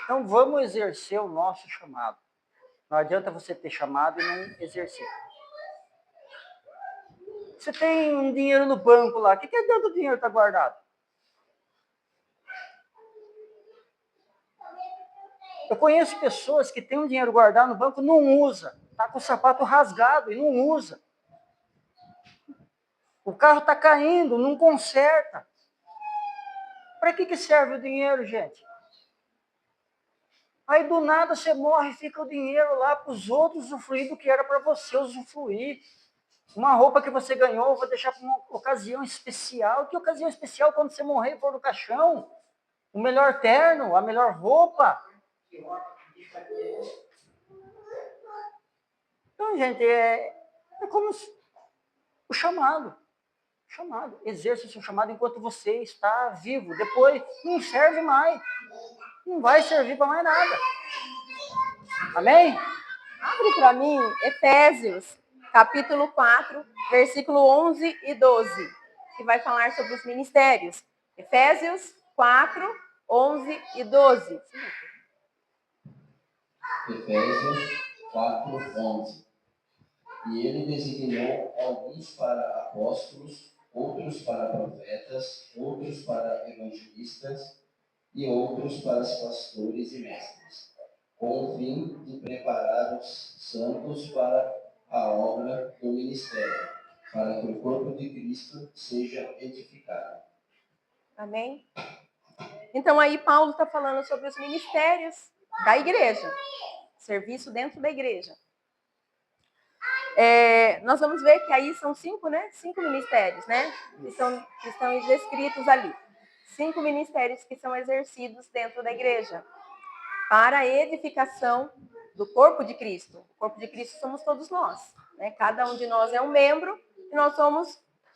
Então vamos exercer o nosso chamado. Não adianta você ter chamado e não exercer. Você tem um dinheiro no banco lá, o que adianta o dinheiro estar guardado? Eu conheço pessoas que têm um dinheiro guardado no banco, não usa. Está com o sapato rasgado e não usa. O carro está caindo, não conserta. Para que serve o dinheiro, gente? Aí do nada você morre e fica o dinheiro lá para os outros usufruir do que era para você usufruir. Uma roupa que você ganhou, vou deixar para uma ocasião especial. Que ocasião especial quando você morrer e for no caixão? O melhor terno, a melhor roupa. Então, gente, é como o chamado. Chamado. Exerça o seu chamado enquanto você está vivo. Depois não serve mais. Não vai servir para mais nada. Amém? Abre para mim Efésios, capítulo 4, versículo 11 e 12, que vai falar sobre os ministérios. Efésios 4, 11 e 12. Efésios 4, 11. E ele designou alguns para apóstolos, outros para profetas, outros para evangelistas e outros para pastores e mestres, com o fim de preparar os santos para a obra do ministério, para que o corpo de Cristo seja edificado. Amém? Então, aí Paulo está falando sobre os ministérios da igreja. Serviço dentro da igreja. Nós vamos ver que aí são 5, né? 5 ministérios, né? Que estão descritos ali. 5 ministérios que são exercidos dentro da igreja. Para a edificação do corpo de Cristo. O corpo de Cristo somos todos nós. Né? Cada um de nós é um membro e nós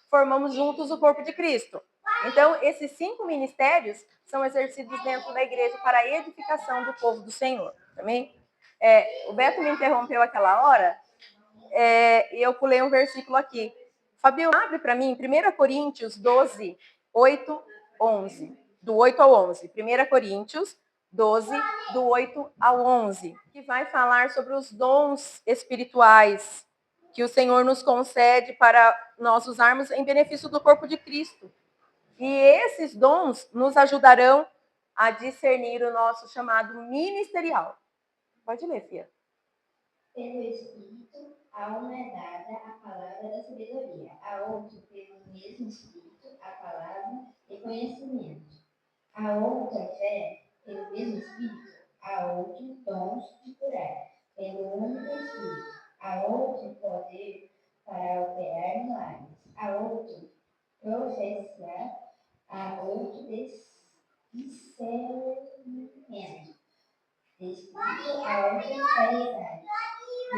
formamos juntos o corpo de Cristo. Então, esses 5 ministérios são exercidos dentro da igreja para a edificação do povo do Senhor. Também? O Beto me interrompeu aquela hora e eu pulei um versículo aqui. Fabio, abre para mim 1 Coríntios 12, 8, 11. Do 8 ao 11. 1 Coríntios 12, do 8 ao 11. Que vai falar sobre os dons espirituais que o Senhor nos concede para nós usarmos em benefício do corpo de Cristo. E esses dons nos ajudarão a discernir o nosso chamado ministerial. Pode ler, Fia. Pelo Espírito, a uma é dada a palavra da sabedoria, a outro, pelo mesmo Espírito, a palavra de conhecimento, a outra fé, pelo mesmo Espírito, a outro dons de curar, pelo único Espírito, a outro poder para operar milagres, a outro profetizar, a outro discernimento, de Espírito, a outro caridade, e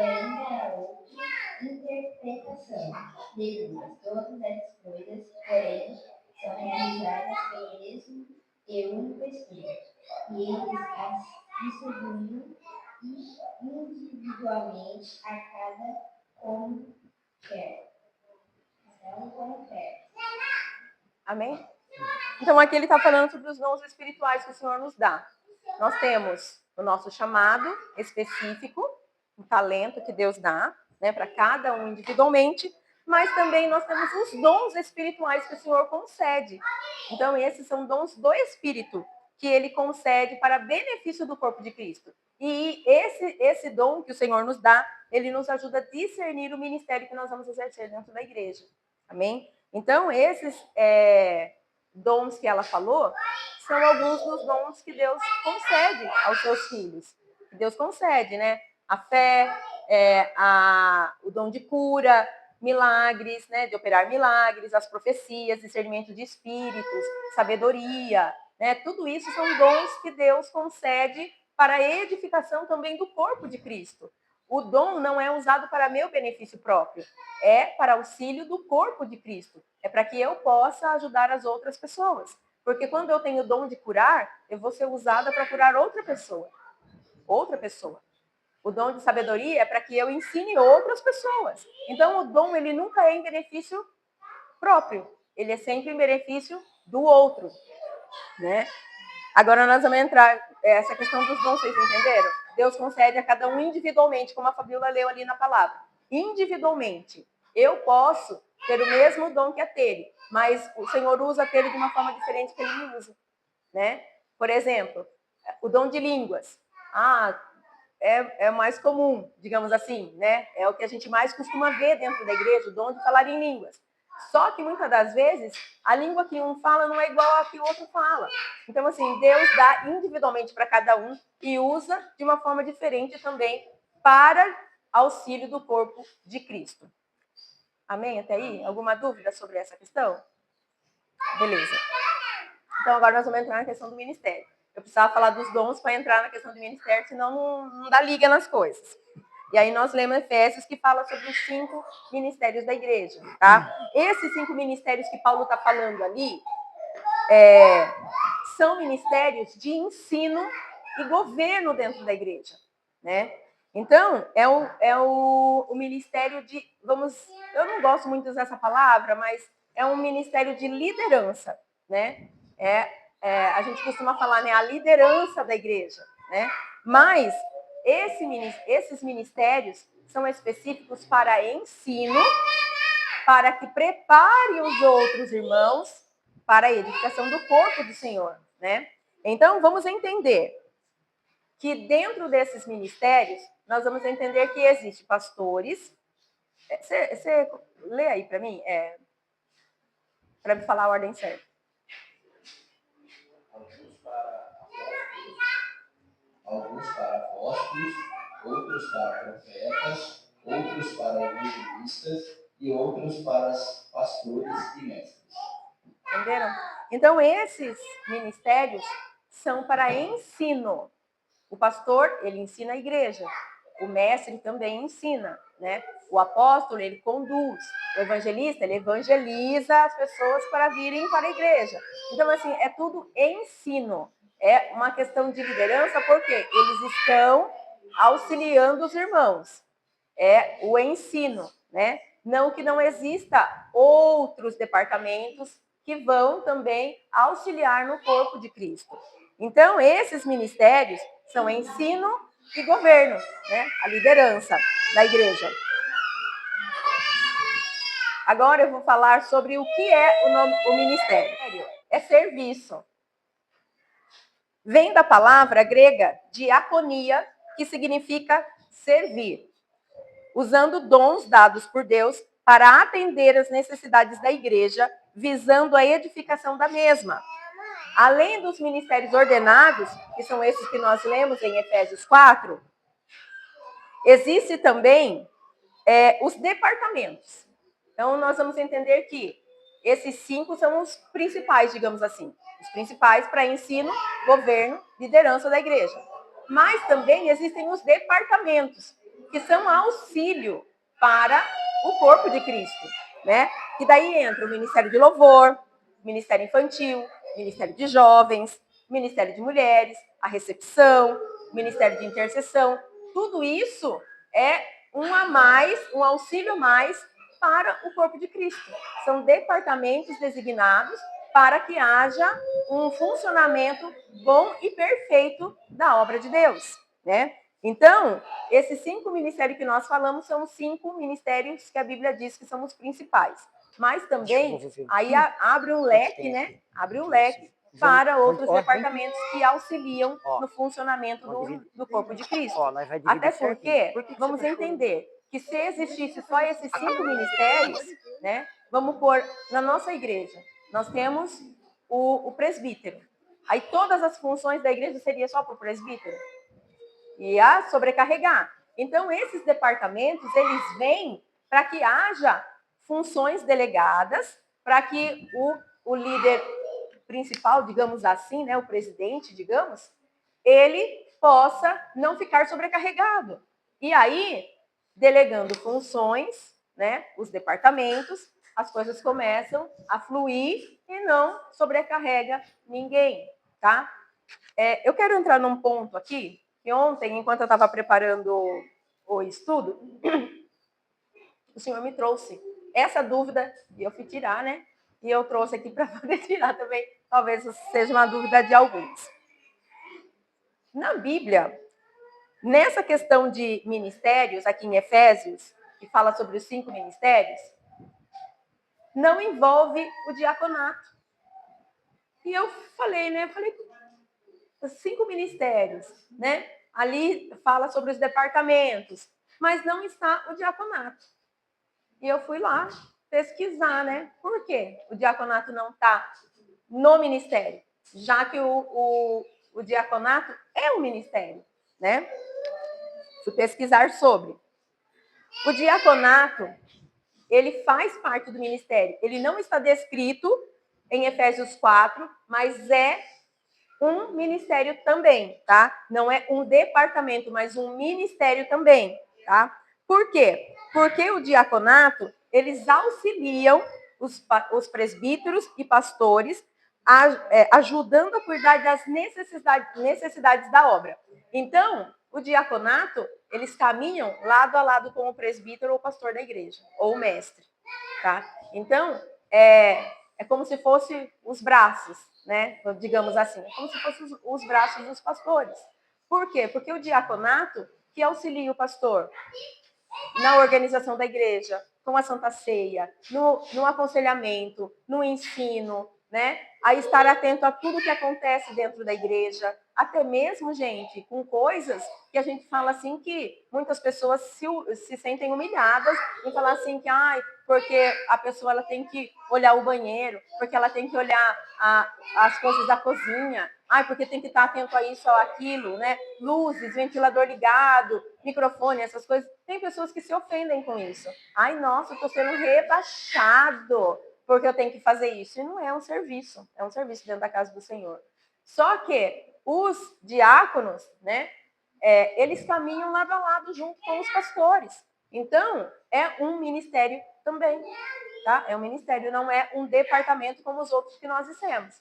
ainda há outra interpretação de línguas. Todas essas coisas, porém, são realizadas pelo mesmo e único Espírito, e eles as distribuem individualmente a cada como quer. Amém? Então, aqui ele está falando sobre os dons espirituais que o Senhor nos dá. Nós temos o nosso chamado específico, um talento que Deus dá, né, para cada um individualmente, mas também nós temos os dons espirituais que o Senhor concede. Então, esses são dons do Espírito que ele concede para benefício do corpo de Cristo. E esse dom que o Senhor nos dá, ele nos ajuda a discernir o ministério que nós vamos exercer dentro da igreja. Amém? Então, esses dons que ela falou são alguns dos dons que Deus concede aos seus filhos. Que Deus concede, né? A fé, o dom de cura, milagres, né? De operar milagres, as profecias, discernimento de espíritos, sabedoria, né? Tudo isso são dons que Deus concede para a edificação também do corpo de Cristo. O dom não é usado para meu benefício próprio, é para auxílio do corpo de Cristo. É para que eu possa ajudar as outras pessoas. Porque quando eu tenho o dom de curar, eu vou ser usada para curar outra pessoa. Outra pessoa. O dom de sabedoria é para que eu ensine outras pessoas. Então, o dom, ele nunca é em benefício próprio. Ele é sempre em benefício do outro. Né? Agora, nós vamos entrar essa questão dos dons, vocês entenderam? Deus concede a cada um individualmente, como a Fabiola leu ali na palavra. Individualmente. Eu posso ter o mesmo dom que a Tere, mas o Senhor usa a Tere de uma forma diferente que ele me usa. Né? Por exemplo, o dom de línguas. É mais comum, digamos assim, né? É o que a gente mais costuma ver dentro da igreja, o dom de falar em línguas. Só que muitas das vezes a língua que um fala não é igual a que o outro fala. Então, assim, Deus dá individualmente para cada um e usa de uma forma diferente também para auxílio do corpo de Cristo. Amém? Até aí? Alguma dúvida sobre essa questão? Beleza. Então, agora nós vamos entrar na questão do ministério. Eu precisava falar dos dons para entrar na questão do ministério, senão não dá liga nas coisas. E aí nós lemos Efésios, que fala sobre os 5 ministérios da igreja. Tá? Esses 5 ministérios que Paulo está falando ali são ministérios de ensino e governo dentro da igreja. Né? Então, é o ministério de... eu não gosto muito de usar essa palavra, mas é um ministério de liderança. Né? A gente costuma falar, né, a liderança da igreja, né? Mas esses ministérios são específicos para ensino, para que prepare os outros irmãos para a edificação do corpo do Senhor, né? Então, vamos entender que dentro desses ministérios, nós vamos entender que existem pastores, Você lê aí para mim, para me falar a ordem certa. Alguns para apóstolos, outros para profetas, outros para evangelistas e outros para pastores e mestres. Entenderam? Então, esses ministérios são para ensino. O pastor, ele ensina a igreja. O mestre também ensina, né? O apóstolo, ele conduz. O evangelista, ele evangeliza as pessoas para virem para a igreja. Então, assim, é tudo ensino. É uma questão de liderança, porque eles estão auxiliando os irmãos. É o ensino, né? Não que não exista outros departamentos que vão também auxiliar no corpo de Cristo. Então, esses ministérios são ensino e governo, né? A liderança da igreja. Agora eu vou falar sobre o que é o ministério. É serviço. Vem da palavra grega diaconia, que significa servir, usando dons dados por Deus para atender as necessidades da igreja, visando a edificação da mesma. Além dos ministérios ordenados, que são esses que nós lemos em Efésios 4, existe também os departamentos. Então, nós vamos entender que esses 5 são os principais, digamos assim. Os principais para ensino, governo, liderança da igreja. Mas também existem os departamentos, que são auxílio para o corpo de Cristo, né? E daí entra o Ministério de Louvor, Ministério Infantil, Ministério de Jovens, Ministério de Mulheres, a recepção, Ministério de Intercessão. Tudo isso é um auxílio a mais para o corpo de Cristo. São departamentos designados para que haja um funcionamento bom e perfeito da obra de Deus, né? Então, esses 5 ministérios que nós falamos são os 5 ministérios que a Bíblia diz que são os principais. Mas também, aí abre um leque, né? Abre um leque para outros departamentos que auxiliam no funcionamento do corpo de Cristo. Até porque, vamos entender que se existisse só esses 5 ministérios, né? Vamos pôr na nossa igreja, nós temos o presbítero. Aí todas as funções da igreja seria só para o presbítero? Ia sobrecarregar. Então, esses departamentos, eles vêm para que haja funções delegadas, para que o líder principal, digamos assim, né, o presidente, digamos, ele possa não ficar sobrecarregado. E aí, delegando funções, né, os departamentos, as coisas começam a fluir e não sobrecarrega ninguém, tá? Eu quero entrar num ponto aqui, que ontem, enquanto eu estava preparando o estudo, o senhor me trouxe essa dúvida, e eu fui tirar, né? E eu trouxe aqui para poder tirar também, talvez seja uma dúvida de alguns. Na Bíblia, nessa questão de ministérios, aqui em Efésios, que fala sobre os 5 ministérios, não envolve o diaconato. E eu falei, né? Os 5 ministérios, né? Ali fala sobre os departamentos, mas não está o diaconato. E eu fui lá pesquisar, né? Por quê? O diaconato não está no ministério, já que o diaconato é um ministério, né? Fui pesquisar sobre. O diaconato, ele faz parte do ministério. Ele não está descrito em Efésios 4, mas é um ministério também, tá? Não é um departamento, mas um ministério também, tá? Por quê? Porque o diaconato, eles auxiliam os presbíteros e pastores, ajudando a cuidar das necessidades da obra. Então, o diaconato, eles caminham lado a lado com o presbítero ou pastor da igreja, ou o mestre, tá? Então, é como se fossem os braços, né? Digamos assim, é como se fossem os braços dos pastores. Por quê? Porque o diaconato que auxilia o pastor na organização da igreja, com a Santa Ceia, no aconselhamento, no ensino, né? A estar atento a tudo que acontece dentro da igreja, até mesmo, gente, com coisas que a gente fala assim que muitas pessoas se sentem humilhadas em falar assim que, porque a pessoa ela tem que olhar o banheiro, porque ela tem que olhar as coisas da cozinha, porque tem que estar atento a isso ou aquilo, né? Luzes, ventilador ligado, microfone, essas coisas. Tem pessoas que se ofendem com isso. Nossa, eu estou sendo rebaixado porque eu tenho que fazer isso. E não é um serviço dentro da casa do Senhor. Só que os diáconos, né, eles caminham lado a lado junto com os pastores. Então, é um ministério também, tá? É um ministério, não é um departamento como os outros que nós dissemos.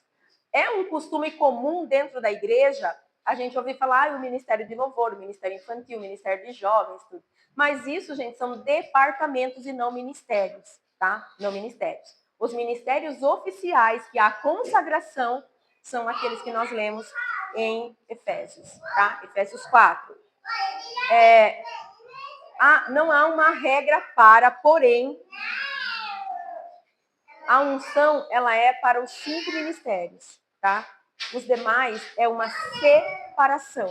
É um costume comum dentro da igreja a gente ouvir falar o ministério de louvor, o ministério infantil, o ministério de jovens, tudo. Mas isso, gente, são departamentos e não ministérios, tá? Não ministérios. Os ministérios oficiais, que há consagração, são aqueles que nós lemos em Efésios, tá? Efésios 4. Não há uma regra porém, a unção, ela é para os 5 ministérios, tá? Os demais é uma separação,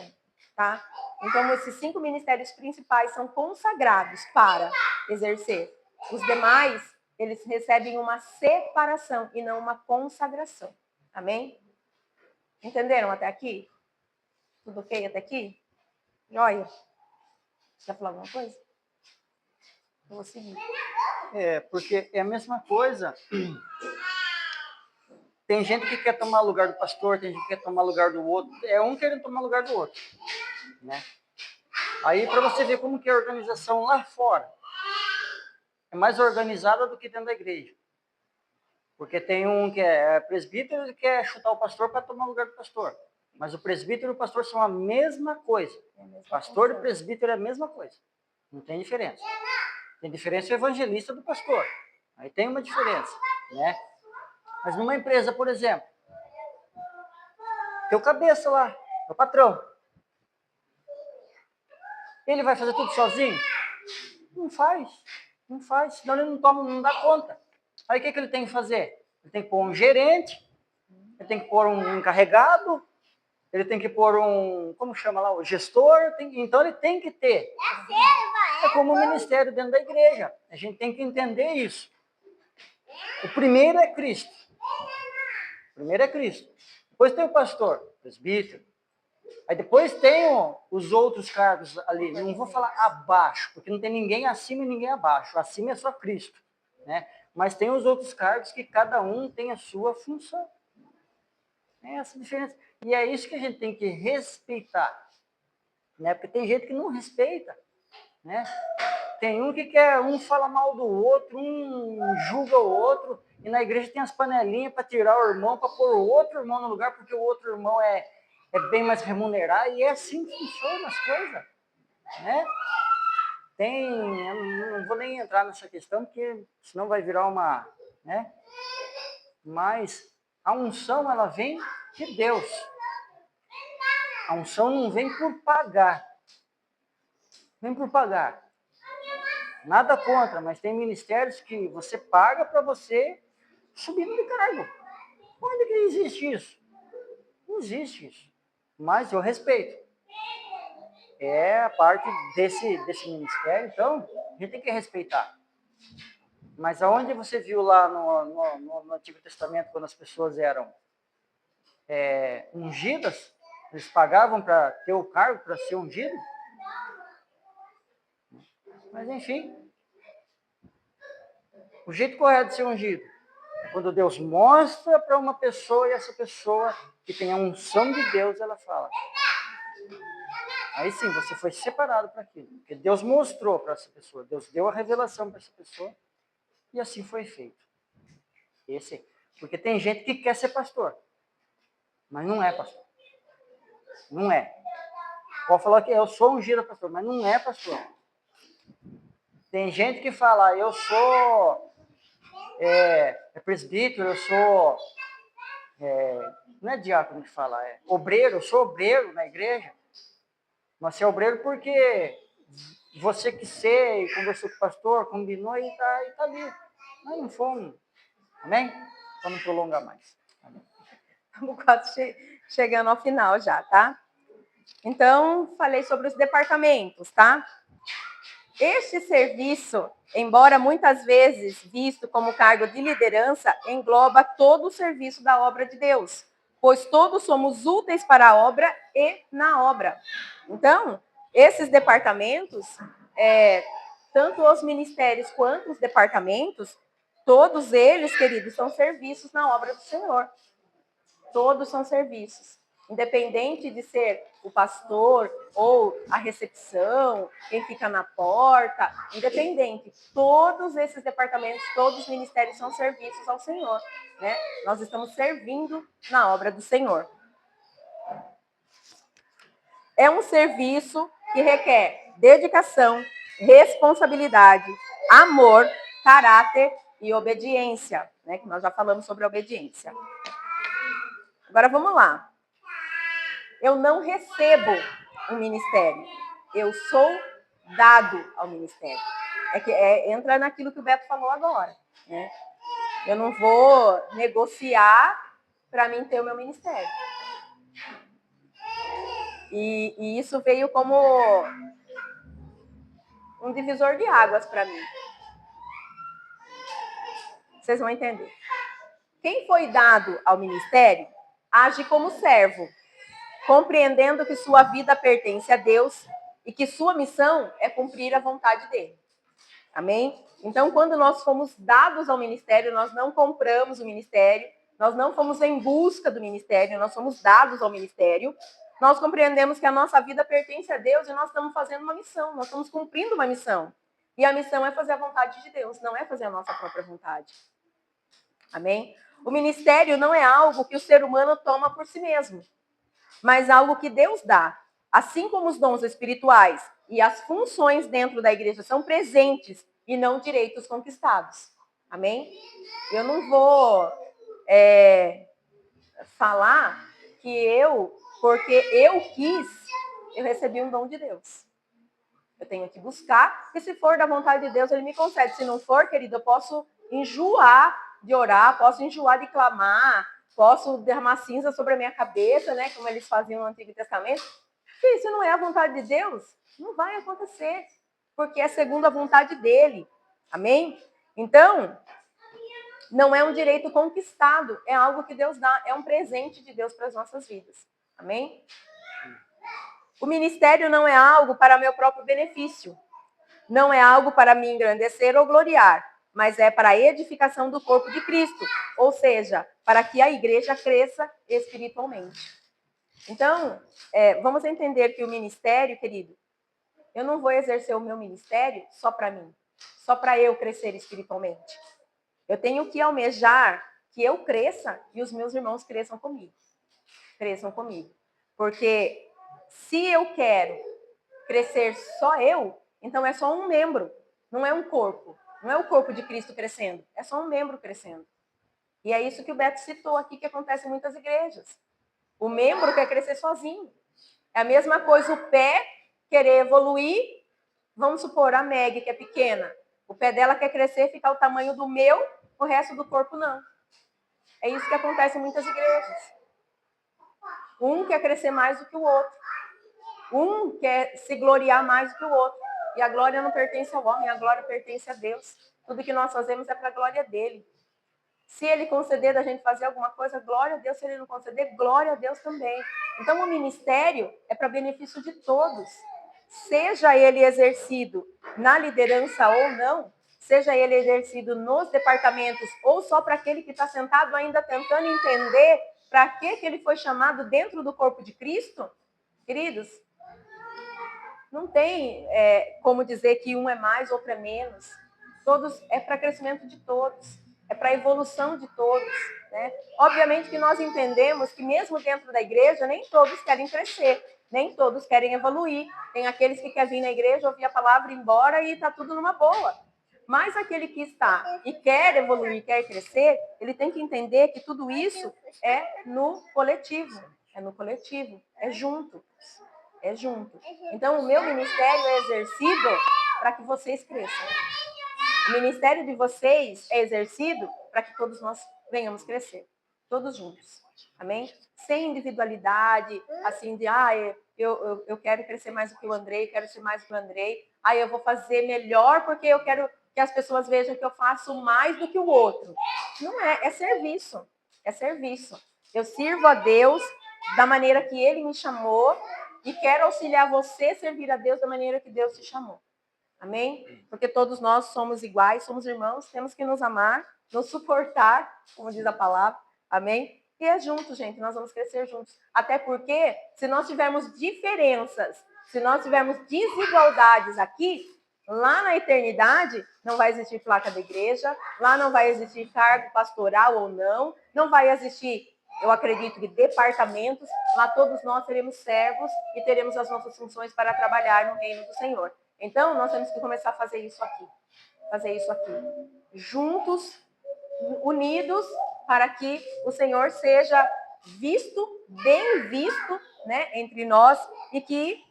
tá? Então, esses 5 ministérios principais são consagrados para exercer. Os demais, eles recebem uma separação e não uma consagração. Amém? Entenderam até aqui? Tudo ok até aqui? Joia? Quer falar alguma coisa? Eu vou seguir. Porque é a mesma coisa. Tem gente que quer tomar lugar do pastor, tem gente que quer tomar lugar do outro. É um querendo tomar lugar do outro, né? Aí, para você ver como que é a organização lá fora, é mais organizada do que dentro da igreja. Porque tem um que é presbítero e quer chutar o pastor para tomar lugar do pastor. Mas o presbítero e o pastor são a mesma coisa. Pastor e presbítero é a mesma coisa. Não tem diferença. Tem diferença o evangelista do pastor. Aí tem uma diferença, né? Mas numa empresa, por exemplo, tem o cabeça lá, é o patrão. Ele vai fazer tudo sozinho? Não faz, senão ele não dá conta. Aí o que ele tem que fazer? Ele tem que pôr um gerente, ele tem que pôr um encarregado, ele tem que pôr como chama lá, o gestor, então ele tem que ter. É como o ministério dentro da igreja, a gente tem que entender isso. O primeiro é Cristo. Depois tem o pastor, presbítero. Aí depois tem os outros cargos ali. Não vou falar abaixo, porque não tem ninguém acima e ninguém abaixo. Acima é só Cristo, né? Mas tem os outros cargos que cada um tem a sua função. É essa diferença. E é isso que a gente tem que respeitar, né? Porque tem gente que não respeita, né? Tem um que quer, um fala mal do outro, um julga o outro, e na igreja tem as panelinhas para tirar o irmão, para pôr o outro irmão no lugar, porque o outro irmão é bem mais remunerado, e é assim que funcionam as coisas, né? Eu não vou nem entrar nessa questão, porque senão vai virar uma, né? Mas a unção, ela vem de Deus. A unção não vem por pagar. Vem por pagar. Nada contra, mas tem ministérios que você paga para você subir de cargo. Onde que existe isso? Não existe isso. Mas eu respeito. É a parte desse ministério, então a gente tem que respeitar. Mas aonde você viu lá no Antigo Testamento, quando as pessoas eram ungidas, eles pagavam para ter o cargo, para ser ungido? Mas enfim, o jeito correto de ser ungido é quando Deus mostra para uma pessoa e essa pessoa que tem a unção de Deus, ela fala. Aí sim, você foi separado para aquilo. Porque Deus mostrou para essa pessoa, Deus deu a revelação para essa pessoa e assim foi feito. Porque tem gente que quer ser pastor, mas não é pastor. Não é. Pode falar que eu sou ungido pastor, mas não é pastor. Tem gente que fala, eu sou presbítero, eu sou... não é diácono que fala, é obreiro, eu sou obreiro na igreja. Mas você é obreiro porque você quis ser, conversou com o pastor, combinou e tá ali. Nós não fomos. Amém? Para não prolongar mais. Estamos quase chegando ao final já, tá? Então, falei sobre os departamentos, tá? Este serviço, embora muitas vezes visto como cargo de liderança, engloba todo o serviço da obra de Deus, pois todos somos úteis para a obra e na obra. Então, esses departamentos, tanto os ministérios quanto os departamentos, todos eles, queridos, são serviços na obra do Senhor. Todos são serviços. Independente de ser o pastor ou a recepção, quem fica na porta, independente. Todos esses departamentos, todos os ministérios são serviços ao Senhor, né? Nós estamos servindo na obra do Senhor. É um serviço que requer dedicação, responsabilidade, amor, caráter e obediência, né? Que nós já falamos sobre a obediência. Agora vamos lá. Eu não recebo um ministério. Eu sou dado ao ministério. Entra naquilo que o Beto falou agora, né? Eu não vou negociar para mim ter o meu ministério. E isso veio como um divisor de águas para mim. Vocês vão entender. Quem foi dado ao ministério age como servo, compreendendo que sua vida pertence a Deus e que sua missão é cumprir a vontade dele. Amém? Então, quando nós fomos dados ao ministério, nós não compramos o ministério, nós não fomos em busca do ministério, nós fomos dados ao ministério. Nós compreendemos que a nossa vida pertence a Deus e nós estamos fazendo uma missão, nós estamos cumprindo uma missão. E a missão é fazer a vontade de Deus, não é fazer a nossa própria vontade. Amém? O ministério não é algo que o ser humano toma por si mesmo, mas algo que Deus dá. Assim como os dons espirituais e as funções dentro da igreja são presentes e não direitos conquistados. Amém? Eu não vou falar que porque eu quis, eu recebi um dom de Deus. Eu tenho que buscar, e se for da vontade de Deus, ele me concede. Se não for, querido, eu posso enjoar de orar, posso enjoar de clamar, posso derramar cinza sobre a minha cabeça, né? Como eles faziam no Antigo Testamento. E se não é a vontade de Deus, não vai acontecer, porque é segundo a vontade dele. Amém? Então, não é um direito conquistado, é algo que Deus dá, é um presente de Deus para as nossas vidas. Amém? O ministério não é algo para meu próprio benefício, não é algo para me engrandecer ou gloriar, mas é para a edificação do corpo de Cristo, ou seja, para que a igreja cresça espiritualmente. Então, vamos entender que o ministério, querido, eu não vou exercer o meu ministério só para mim, só para eu crescer espiritualmente. Eu tenho que almejar que eu cresça e os meus irmãos cresçam comigo. Cresçam comigo. Porque se eu quero crescer só eu, então é só um membro, não é um corpo. Não é o corpo de Cristo crescendo, é só um membro crescendo. E é isso que o Beto citou aqui, que acontece em muitas igrejas. O membro quer crescer sozinho. É a mesma coisa o pé querer evoluir. Vamos supor, a Meg, que é pequena. O pé dela quer crescer e ficar o tamanho do meu, o resto do corpo não. É isso que acontece em muitas igrejas. Um quer crescer mais do que o outro. Um quer se gloriar mais do que o outro. E a glória não pertence ao homem, a glória pertence a Deus. Tudo que nós fazemos é para a glória dele. Se ele conceder da gente fazer alguma coisa, glória a Deus. Se ele não conceder, glória a Deus também. Então, o ministério é para benefício de todos. Seja ele exercido na liderança ou não, seja ele exercido nos departamentos ou só para aquele que está sentado ainda tentando entender para que ele foi chamado dentro do corpo de Cristo, queridos, não tem como dizer que um é mais, outro é menos. Todos é para crescimento de todos, é para evolução de todos, né? Obviamente que nós entendemos que mesmo dentro da igreja, nem todos querem crescer, nem todos querem evoluir. Tem aqueles que querem vir na igreja, ouvir a palavra, ir embora e está tudo numa boa. Mas aquele que está e quer evoluir, quer crescer, ele tem que entender que tudo isso é no coletivo. É no coletivo, é junto. É junto. Então, o meu ministério é exercido para que vocês cresçam. O ministério de vocês é exercido para que todos nós venhamos crescer. todos juntos. Amém? Sem individualidade, assim de, eu quero crescer mais do que o Andrei, quero ser mais do que o Andrei, eu vou fazer melhor porque eu quero que as pessoas vejam que eu faço mais do que o outro. Não é serviço, é serviço. Eu sirvo a Deus da maneira que Ele me chamou e quero auxiliar você a servir a Deus da maneira que Deus te chamou. Amém? Porque todos nós somos iguais, somos irmãos, temos que nos amar, nos suportar, como diz a palavra. Amém? E é juntos, gente, nós vamos crescer juntos. Até porque, se nós tivermos diferenças, se nós tivermos desigualdades aqui, lá na eternidade, não vai existir placa da igreja, lá não vai existir cargo pastoral ou não, não vai existir, eu acredito que departamentos, lá todos nós seremos servos e teremos as nossas funções para trabalhar no reino do Senhor. Então, nós temos que começar a fazer isso aqui. Juntos, unidos, para que o Senhor seja visto, bem visto, né, entre nós e que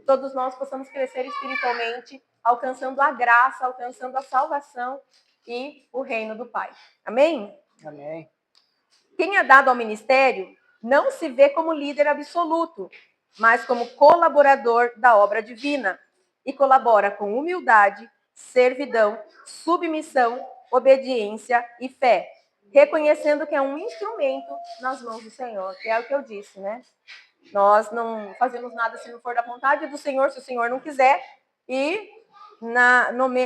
todos nós possamos crescer espiritualmente, alcançando a graça, alcançando a salvação e o reino do Pai. Amém? Amém. Quem é dado ao ministério não se vê como líder absoluto, mas como colaborador da obra divina e colabora com humildade, servidão, submissão, obediência e fé, reconhecendo que é um instrumento nas mãos do Senhor, que é o que eu disse, né? Nós não fazemos nada se não for da vontade do Senhor, se o Senhor não quiser. E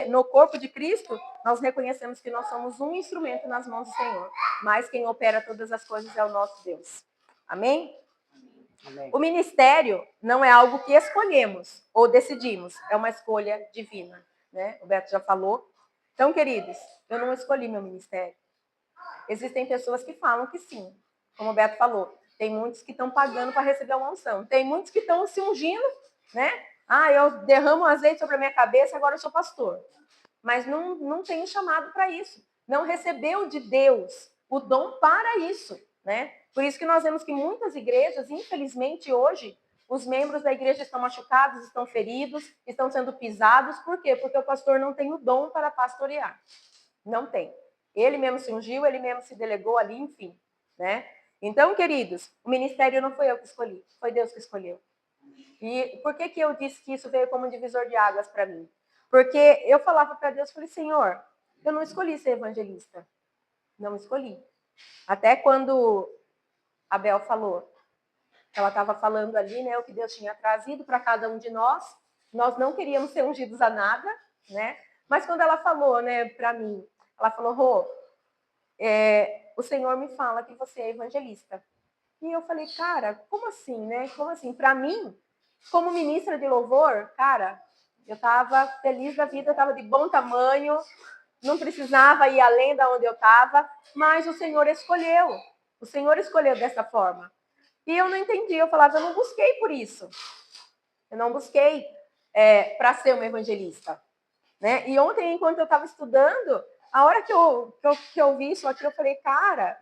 no corpo de Cristo, nós reconhecemos que nós somos um instrumento nas mãos do Senhor. Mas quem opera todas as coisas é o nosso Deus. Amém? Amém. O ministério não é algo que escolhemos ou decidimos. É uma escolha divina. Né? O Beto já falou. Então, queridos, eu não escolhi meu ministério. Existem pessoas que falam que sim. Como o Beto falou. Tem muitos que estão pagando para receber uma unção. Tem muitos que estão se ungindo, né? Eu derramo azeite sobre a minha cabeça, agora eu sou pastor. Mas não tenho chamado para isso. Não recebeu de Deus o dom para isso, né? Por isso que nós vemos que muitas igrejas, infelizmente hoje, os membros da igreja estão machucados, estão feridos, estão sendo pisados. Por quê? Porque o pastor não tem o dom para pastorear. Não tem. Ele mesmo se ungiu, ele mesmo se delegou ali, enfim, né? Então, queridos, o ministério não foi eu que escolhi, foi Deus que escolheu. E por que eu disse que isso veio como um divisor de águas para mim? Porque eu falava para Deus, falei, Senhor, eu não escolhi ser evangelista. Não escolhi. Até quando a Bel falou, ela estava falando ali, né, o que Deus tinha trazido para cada um de nós. Nós não queríamos ser ungidos a nada, né? Mas quando ela falou, né, para mim, ela falou, Rô, o Senhor me fala que você é evangelista. E eu falei, cara, como assim, né? Como assim? Para mim, como ministra de louvor, cara, eu estava feliz da vida, eu estava de bom tamanho, não precisava ir além da onde eu estava, mas o Senhor escolheu. O Senhor escolheu dessa forma. E eu não entendi, eu falava, eu não busquei por isso. Eu não busquei para ser uma evangelista. Né? E ontem, enquanto eu estava estudando, a hora que eu vi isso aqui, eu falei, cara,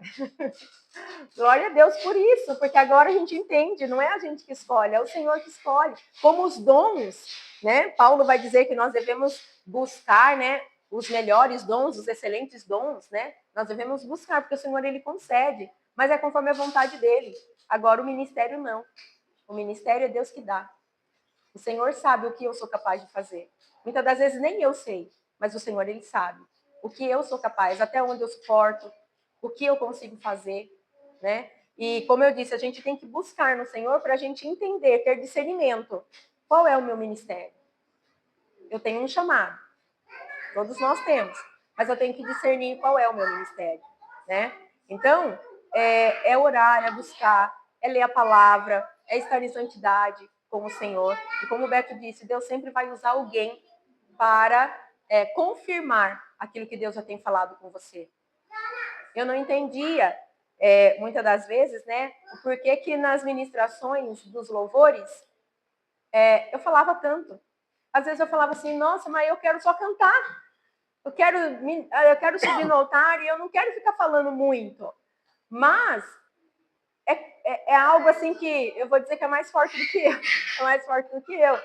glória a Deus por isso, porque agora a gente entende, não é a gente que escolhe, é o Senhor que escolhe. Como os dons, né? Paulo vai dizer que nós devemos buscar, né, os melhores dons, os excelentes dons, né? Nós devemos buscar, porque o Senhor, ele concede, mas é conforme a vontade dele. Agora, o ministério não. O ministério é Deus que dá. O Senhor sabe o que eu sou capaz de fazer. Muitas das vezes nem eu sei, mas o Senhor, ele sabe o que eu sou capaz, até onde eu suporto, o que eu consigo fazer, né? E como eu disse, a gente tem que buscar no Senhor para a gente entender, ter discernimento. Qual é o meu ministério? Eu tenho um chamado. Todos nós temos. Mas eu tenho que discernir qual é o meu ministério, né? Então, é orar, é buscar, é ler a palavra, é estar em santidade com o Senhor. E como o Beto disse, Deus sempre vai usar alguém para confirmar aquilo que Deus já tem falado com você. Eu não entendia, muitas das vezes, né, o porquê que nas ministrações dos louvores eu falava tanto. Às vezes eu falava assim, nossa, mas eu quero só cantar. Eu quero subir no altar e eu não quero ficar falando muito. Mas é algo assim que eu vou dizer que é mais forte do que eu. É mais forte do que eu.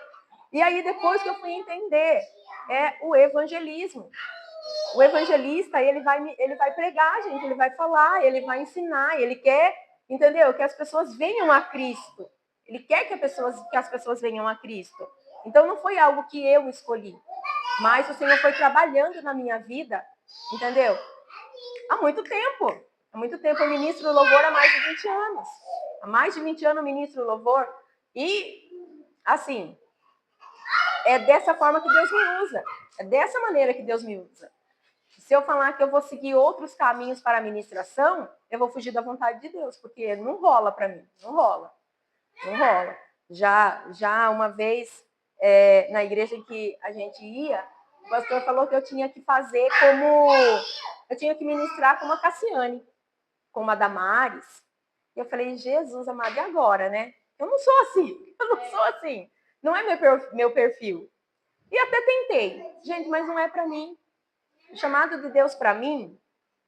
E aí, depois que eu fui entender, é o evangelismo. O evangelista, ele vai pregar, gente, ele vai falar, ele vai ensinar, ele quer, entendeu? Que as pessoas venham a Cristo. Ele quer que as pessoas venham a Cristo. Então não foi algo que eu escolhi, mas o Senhor foi trabalhando na minha vida, entendeu? Há muito tempo. Há muito tempo eu ministro louvor há mais de 20 anos. Há mais de 20 anos eu ministro louvor. E, assim, é dessa forma que Deus me usa. É dessa maneira que Deus me usa. Se eu falar que eu vou seguir outros caminhos para a ministração, eu vou fugir da vontade de Deus, porque não rola para mim. Não rola. Não rola. Já uma vez, na igreja em que a gente ia, o pastor falou que eu tinha que fazer como... Eu tinha que ministrar como a Cassiane, como a Damares. E eu falei, Jesus amado, e agora, né? Eu não sou assim. Eu não sou assim. Não é meu perfil. E até tentei. Gente, mas não é para mim. O chamado de Deus para mim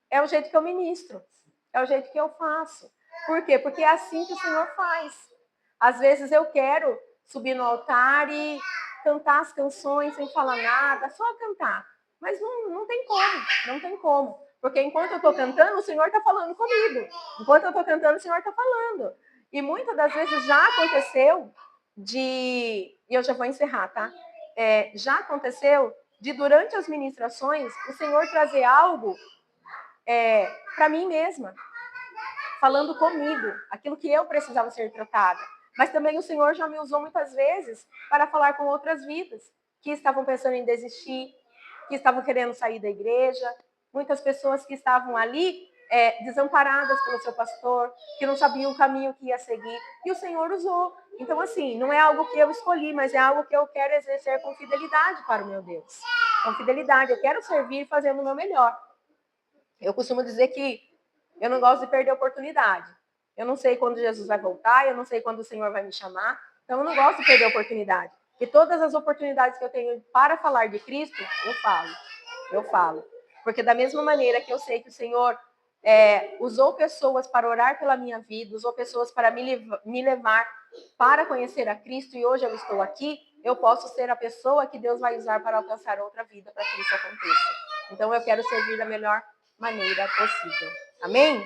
é o jeito que eu ministro. É o jeito que eu faço. Por quê? Porque é assim que o Senhor faz. Às vezes eu quero subir no altar e cantar as canções sem falar nada, só cantar. Mas não tem como, não tem como. Porque enquanto eu estou cantando, o Senhor está falando comigo. Enquanto eu estou cantando, o Senhor está falando. E muitas das vezes já aconteceu e eu já vou encerrar, tá? Já aconteceu de, durante as ministrações, o Senhor trazer algo para mim mesma, falando comigo, aquilo que eu precisava ser tratada. Mas também o Senhor já me usou muitas vezes para falar com outras vidas que estavam pensando em desistir, que estavam querendo sair da igreja, muitas pessoas que estavam ali desamparadas pelo seu pastor, que não sabiam o caminho que ia seguir, e o Senhor usou. Então, assim, não é algo que eu escolhi, mas é algo que eu quero exercer com fidelidade para o meu Deus. Com fidelidade, eu quero servir fazendo o meu melhor. Eu costumo dizer que eu não gosto de perder a oportunidade. Eu não sei quando Jesus vai voltar, eu não sei quando o Senhor vai me chamar, então eu não gosto de perder a oportunidade. E todas as oportunidades que eu tenho para falar de Cristo, eu falo. Porque da mesma maneira que eu sei que o Senhor usou pessoas para orar pela minha vida, usou pessoas para me levar para conhecer a Cristo, e hoje eu estou aqui, eu posso ser a pessoa que Deus vai usar para alcançar outra vida, para que isso aconteça. Então eu quero servir da melhor maneira possível. Amém?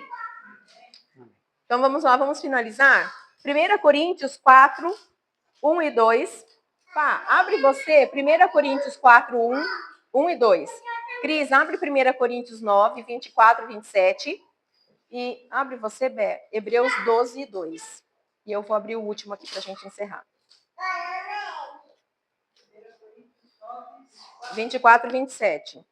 Então vamos lá, vamos finalizar. 1 Coríntios 4, 1 e 2. Abre você, 1 Coríntios 4, 1 e 2. Cris, abre 1 Coríntios 9, 24 e 27. E abre você, Bé, Hebreus 12 e 2. E eu vou abrir o último aqui para a gente encerrar. 24 e 27.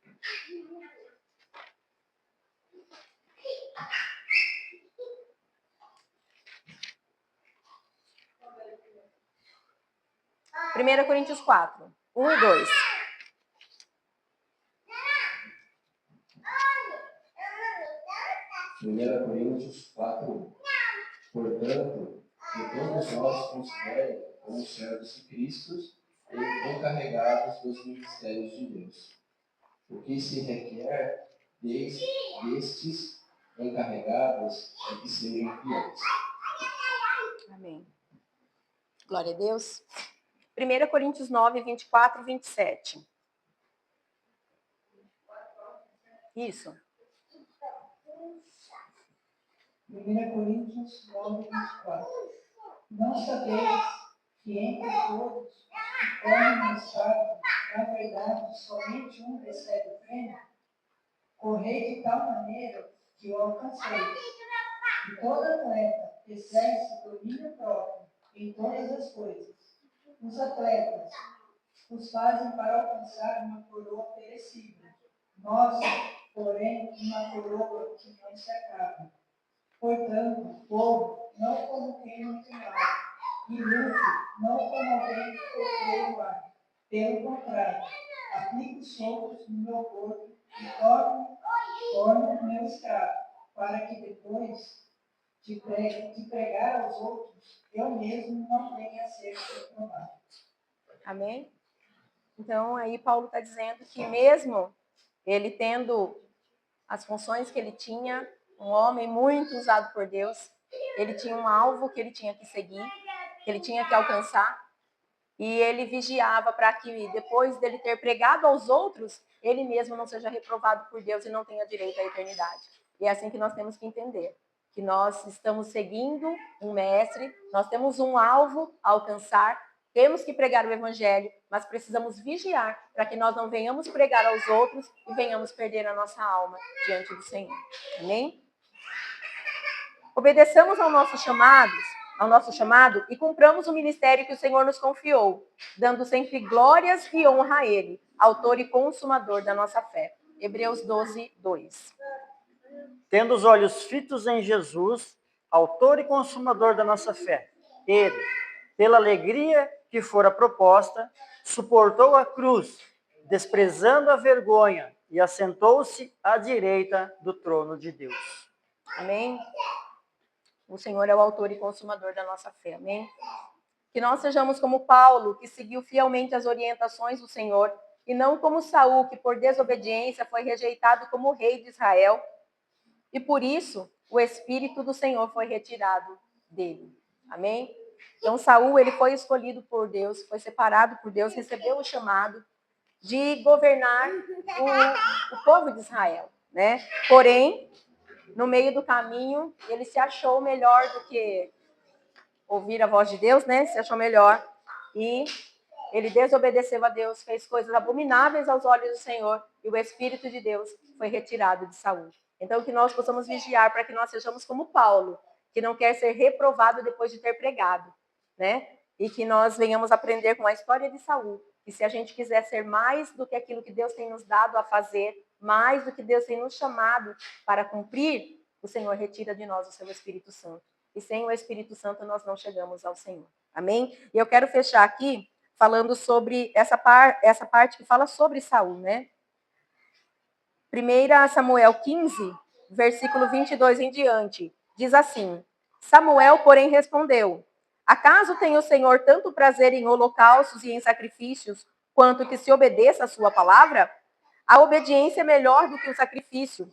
Primeira Coríntios 4, 1 e 2. Primeira Coríntios 4, 1. Portanto, que todos nós considerem como servos de Cristo e encarregados dos ministérios de Deus. O que se requer destes encarregados é que sejam fiéis. Amém. Glória a Deus. 1 Coríntios 9, 24 e 27. Isso. 1 Coríntios 9, 24. Não sabeis que entre todos que correm no estado, na verdade, somente um recebe o prêmio? Correi de tal maneira que o alcanceis. E todo atleta exerce domínio próprio em todas as coisas. Os atletas os fazem para alcançar uma coroa perecível. Nós, porém, uma coroa que não se acaba. Portanto, povo, não como quem não tem ar, e luto, não como alguém que procura o ar. Pelo contrário, aplico soltos no meu corpo e torno meu escravo, para que depois de pregar aos outros, eu mesmo não venha a ser reprovado. Amém? Então, aí Paulo está dizendo que mesmo ele tendo as funções que ele tinha, um homem muito usado por Deus, ele tinha um alvo que ele tinha que seguir, que ele tinha que alcançar, e ele vigiava para que depois dele ter pregado aos outros, ele mesmo não seja reprovado por Deus e não tenha direito à eternidade. E é assim que nós temos que entender, que nós estamos seguindo um mestre, nós temos um alvo a alcançar, temos que pregar o evangelho, mas precisamos vigiar para que nós não venhamos pregar aos outros e venhamos perder a nossa alma diante do Senhor. Amém? Obedeçamos ao nosso chamado e cumpramos o ministério que o Senhor nos confiou, dando sempre glórias e honra a Ele, autor e consumador da nossa fé. Hebreus 12, 2. Tendo os olhos fitos em Jesus, autor e consumador da nossa fé, ele, pela alegria que fora proposta, suportou a cruz, desprezando a vergonha, e assentou-se à direita do trono de Deus. Amém? O Senhor é o autor e consumador da nossa fé. Amém? Que nós sejamos como Paulo, que seguiu fielmente as orientações do Senhor, e não como Saul, que por desobediência foi rejeitado como rei de Israel, e por isso o Espírito do Senhor foi retirado dele. Amém? Então Saul, ele foi escolhido por Deus, foi separado por Deus, recebeu o chamado de governar o povo de Israel, né? Porém, no meio do caminho, ele se achou melhor do que ouvir a voz de Deus, né? Se achou melhor. E ele desobedeceu a Deus, fez coisas abomináveis aos olhos do Senhor, e o Espírito de Deus foi retirado de Saul. Então, que nós possamos vigiar para que nós sejamos como Paulo, que não quer ser reprovado depois de ter pregado, né? E que nós venhamos aprender com a história de Saul. E se a gente quiser ser mais do que aquilo que Deus tem nos dado a fazer, mais do que Deus tem nos chamado para cumprir, o Senhor retira de nós o seu Espírito Santo. E sem o Espírito Santo nós não chegamos ao Senhor. Amém? E eu quero fechar aqui falando sobre essa parte que fala sobre Saul, né? 1 Samuel 15, versículo 22 em diante, diz assim: Samuel, porém, respondeu: Acaso tem o Senhor tanto prazer em holocaustos e em sacrifícios, quanto que se obedeça a sua palavra? A obediência é melhor do que o sacrifício,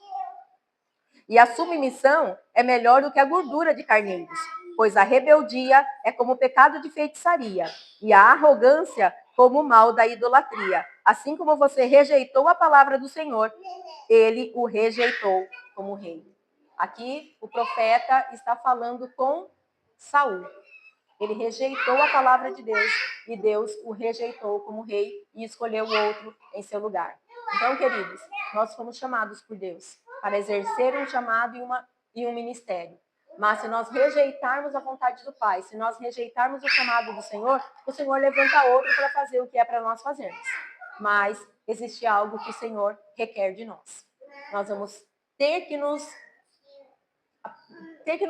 e a submissão é melhor do que a gordura de carneiros, pois a rebeldia é como o pecado de feitiçaria, e a arrogância como o mal da idolatria. Assim como você rejeitou a palavra do Senhor, ele o rejeitou como rei. Aqui o profeta está falando com Saul. Ele rejeitou a palavra de Deus e Deus o rejeitou como rei e escolheu outro em seu lugar. Então, queridos, nós fomos chamados por Deus para exercer um chamado e um ministério. Mas se nós rejeitarmos a vontade do Pai, se nós rejeitarmos o chamado do Senhor, o Senhor levanta outro para fazer o que é para nós fazermos. Mas existe algo que o Senhor requer de nós. Nós vamos ter que nos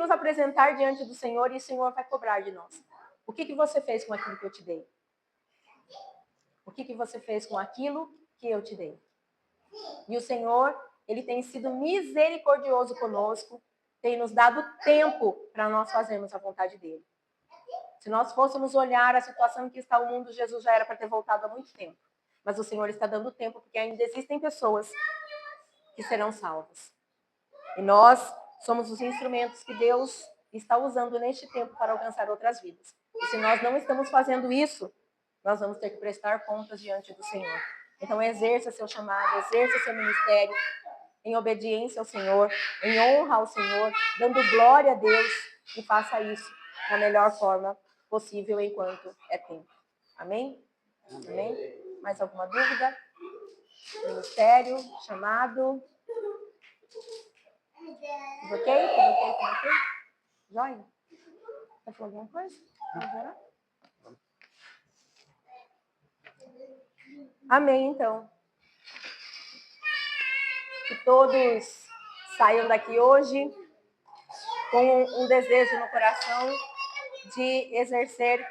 apresentar diante do Senhor e o Senhor vai cobrar de nós. O que você fez com aquilo que eu te dei? O que você fez com aquilo que eu te dei? E o Senhor, ele tem sido misericordioso conosco, tem nos dado tempo para nós fazermos a vontade dele. Se nós fôssemos olhar a situação em que está o mundo, Jesus já era para ter voltado há muito tempo. Mas o Senhor está dando tempo, porque ainda existem pessoas que serão salvas. E nós somos os instrumentos que Deus está usando neste tempo para alcançar outras vidas. E se nós não estamos fazendo isso, nós vamos ter que prestar contas diante do Senhor. Então, exerça seu chamado, exerça seu ministério em obediência ao Senhor, em honra ao Senhor, dando glória a Deus, e faça isso da melhor forma possível enquanto é tempo. Amém? Amém? Mais alguma dúvida? Ministério, chamado? Tudo ok? Tudo ok? Joia? Quer falar alguma coisa? Vamos orar? Amém, então. Que todos saiam daqui hoje com um desejo no coração de exercer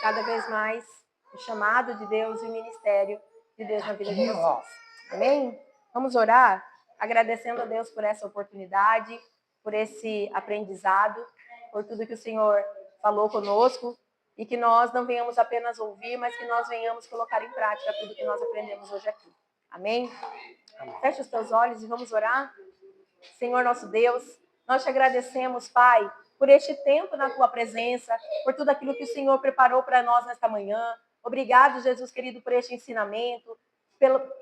cada vez mais o chamado de Deus e o ministério de Deus na vida de vocês. Amém? Vamos orar agradecendo a Deus por essa oportunidade, por esse aprendizado, por tudo que o Senhor falou conosco e que nós não venhamos apenas ouvir, mas que nós venhamos colocar em prática tudo que nós aprendemos hoje aqui. Amém? Feche os teus olhos e vamos orar. Senhor nosso Deus, nós te agradecemos, Pai, por este tempo na tua presença, por tudo aquilo que o Senhor preparou para nós nesta manhã. Obrigado, Jesus querido, por este ensinamento.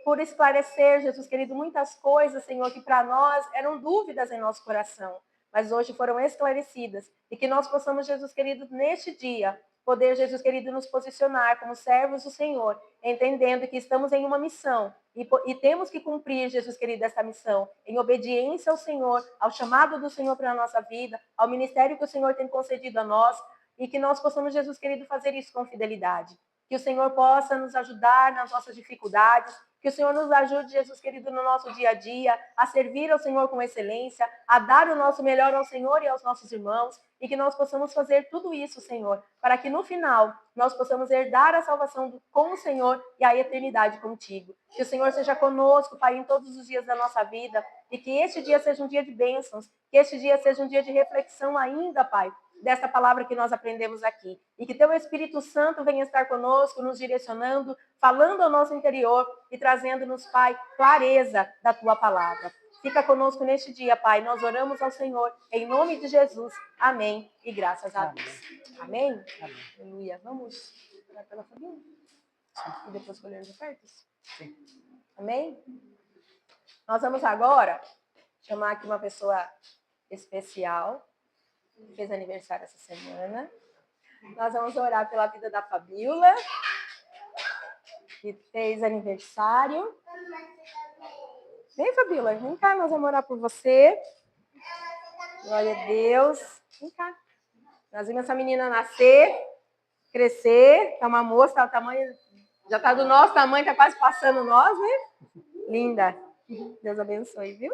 por esclarecer, Jesus querido, muitas coisas, Senhor, que para nós eram dúvidas em nosso coração, mas hoje foram esclarecidas. E que nós possamos, Jesus querido, neste dia, poder, Jesus querido, nos posicionar como servos do Senhor, entendendo que estamos em uma missão e temos que cumprir, Jesus querido, essa missão, em obediência ao Senhor, ao chamado do Senhor para a nossa vida, ao ministério que o Senhor tem concedido a nós, e que nós possamos, Jesus querido, fazer isso com fidelidade. Que o Senhor possa nos ajudar nas nossas dificuldades, que o Senhor nos ajude, Jesus querido, no nosso dia a dia, a servir ao Senhor com excelência, a dar o nosso melhor ao Senhor e aos nossos irmãos, e que nós possamos fazer tudo isso, Senhor, para que no final nós possamos herdar a salvação com o Senhor e a eternidade contigo. Que o Senhor seja conosco, Pai, em todos os dias da nossa vida, e que este dia seja um dia de bênçãos, que este dia seja um dia de reflexão ainda, Pai, dessa palavra que nós aprendemos aqui. E que teu Espírito Santo venha estar conosco, nos direcionando, falando ao nosso interior e trazendo-nos, Pai, clareza da tua palavra. Fica conosco neste dia, Pai. Nós oramos ao Senhor, em nome de Jesus. Amém. E graças a Deus. Amém? Amém. Aleluia. Vamos orar pela família? E depois colher as ofertas? Sim. Amém? Nós vamos agora chamar aqui uma pessoa especial, que fez aniversário essa semana. Nós vamos orar pela vida da Fabíola, que fez aniversário. Vem, Fabíola, vem cá, nós vamos orar por você. Glória a Deus. Vem cá. Nós vimos essa menina nascer, crescer, tá uma moça, tá o tamanho, já tá do nosso tamanho, tá quase passando nós, né? Linda. Deus abençoe, viu?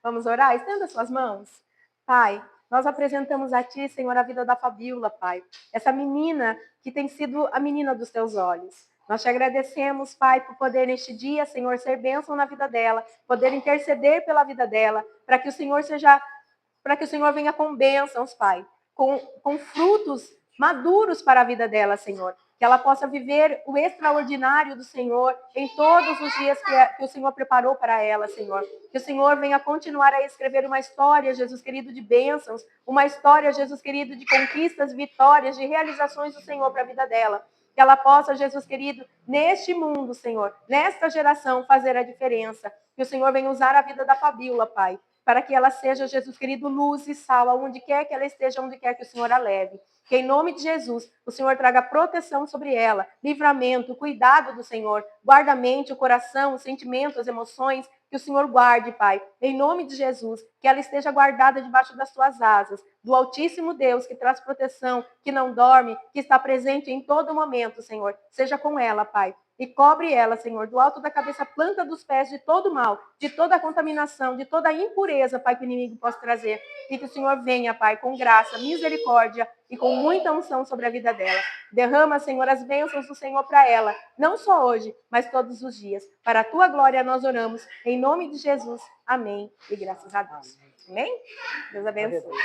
Vamos orar? Estenda suas mãos. Pai, nós apresentamos a Ti, Senhor, a vida da Fabíola, Pai. Essa menina que tem sido a menina dos Teus olhos. Nós te agradecemos, Pai, por poder neste dia, Senhor, ser bênção na vida dela, poder interceder pela vida dela, para que o Senhor venha com bênçãos, Pai, com frutos maduros para a vida dela, Senhor. Que ela possa viver o extraordinário do Senhor em todos os dias que o Senhor preparou para ela, Senhor. Que o Senhor venha continuar a escrever uma história, Jesus querido, de bênçãos, uma história, Jesus querido, de conquistas, vitórias, de realizações do Senhor para a vida dela. Que ela possa, Jesus querido, neste mundo, Senhor, nesta geração, fazer a diferença. Que o Senhor venha usar a vida da Fabíola, Pai, para que ela seja, Jesus querido, luz e sal, aonde quer que ela esteja, onde quer que o Senhor a leve. Que em nome de Jesus, o Senhor traga proteção sobre ela, livramento, cuidado do Senhor, guarda a mente, o coração, os sentimentos, as emoções, que o Senhor guarde, Pai, em nome de Jesus, que ela esteja guardada debaixo das tuas asas, do Altíssimo Deus, que traz proteção, que não dorme, que está presente em todo momento, Senhor. Seja com ela, Pai. E cobre ela, Senhor, do alto da cabeça, planta dos pés, de todo mal, de toda a contaminação, de toda a impureza, Pai, que o inimigo possa trazer. E que o Senhor venha, Pai, com graça, misericórdia e com muita unção sobre a vida dela. Derrama, Senhor, as bênçãos do Senhor para ela, não só hoje, mas todos os dias. Para a tua glória nós oramos, em nome de Jesus. Amém. E graças a Deus. Amém? Deus abençoe.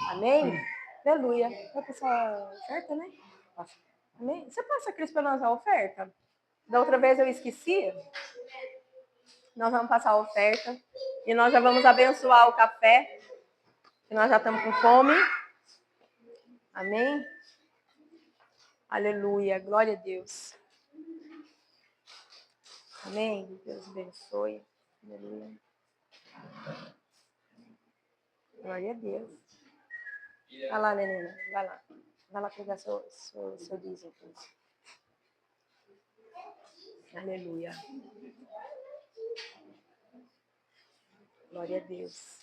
Amém? Aleluia. Vai passar a oferta, né? Amém? Você passa, Cris, para nós a oferta? Da outra vez eu esqueci. Nós vamos passar a oferta. E nós já vamos abençoar o café. Que nós já estamos com fome. Amém? Aleluia. Glória a Deus. Amém? Deus abençoe. Aleluia. Glória a Deus. Vai lá, Nenina. Vai lá. Vai lá pegar seu dízimo. Aleluia. Glória a Deus.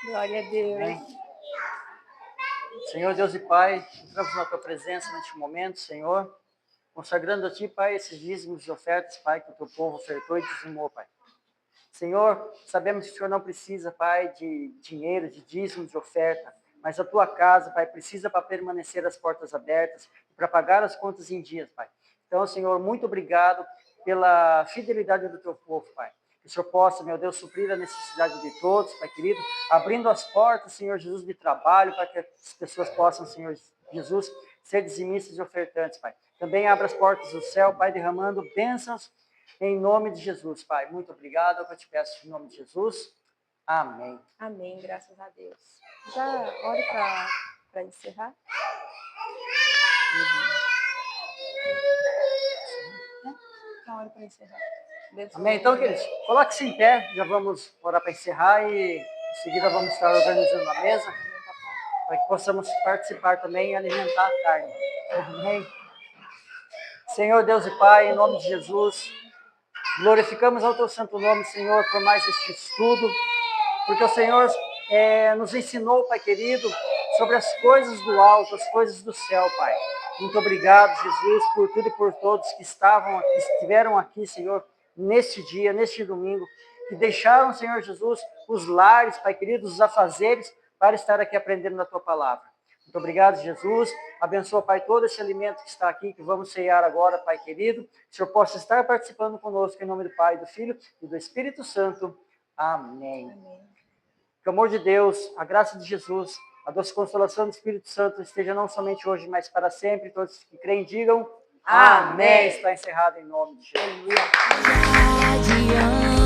Glória a Deus. Amém. Senhor Deus e Pai, entramos na Tua presença neste momento, Senhor, consagrando a Ti, Pai, esses dízimos e ofertas, Pai, que o Teu povo ofertou e dizimou, Pai. Senhor, sabemos que o Senhor não precisa, Pai, de dinheiro, de dízimos, de oferta, mas a Tua casa, Pai, precisa para permanecer as portas abertas, para pagar as contas em dias, Pai. Então, Senhor, muito obrigado pela fidelidade do Teu povo, Pai. Que o Senhor possa, meu Deus, suprir a necessidade de todos, Pai querido, abrindo as portas, Senhor Jesus, de trabalho, para que as pessoas possam, Senhor Jesus, ser dizimistas e ofertantes, Pai. Também abra as portas do céu, Pai, derramando bênçãos em nome de Jesus, Pai. Muito obrigado, é o que eu te peço em nome de Jesus. Amém. Amém, graças a Deus. Já ore para encerrar? Já ore para encerrar. Amém. Então, queridos, coloque-se em pé, já vamos orar para encerrar e em seguida vamos estar organizando a mesa para que possamos participar também e alimentar a carne. Amém. Senhor Deus e Pai, em nome de Jesus, glorificamos ao Teu santo nome, Senhor, por mais este estudo, porque o Senhor nos ensinou, Pai querido, sobre as coisas do alto, as coisas do céu, Pai. Muito obrigado, Jesus, por tudo e por todos que estiveram aqui, Senhor, neste dia, neste domingo, que deixaram, Senhor Jesus, os lares, Pai querido, os afazeres, para estar aqui aprendendo da Tua palavra. Muito obrigado, Jesus. Abençoa, Pai, todo esse alimento que está aqui, que vamos ceiar agora, Pai querido. Que o Senhor possa estar participando conosco, em nome do Pai, do Filho e do Espírito Santo. Amém. Amém. Que o amor de Deus, a graça de Jesus, a doce consolação do Espírito Santo esteja não somente hoje, mas para sempre. Todos que creem, digam amém. Está encerrado em nome de Jesus. Aleluia.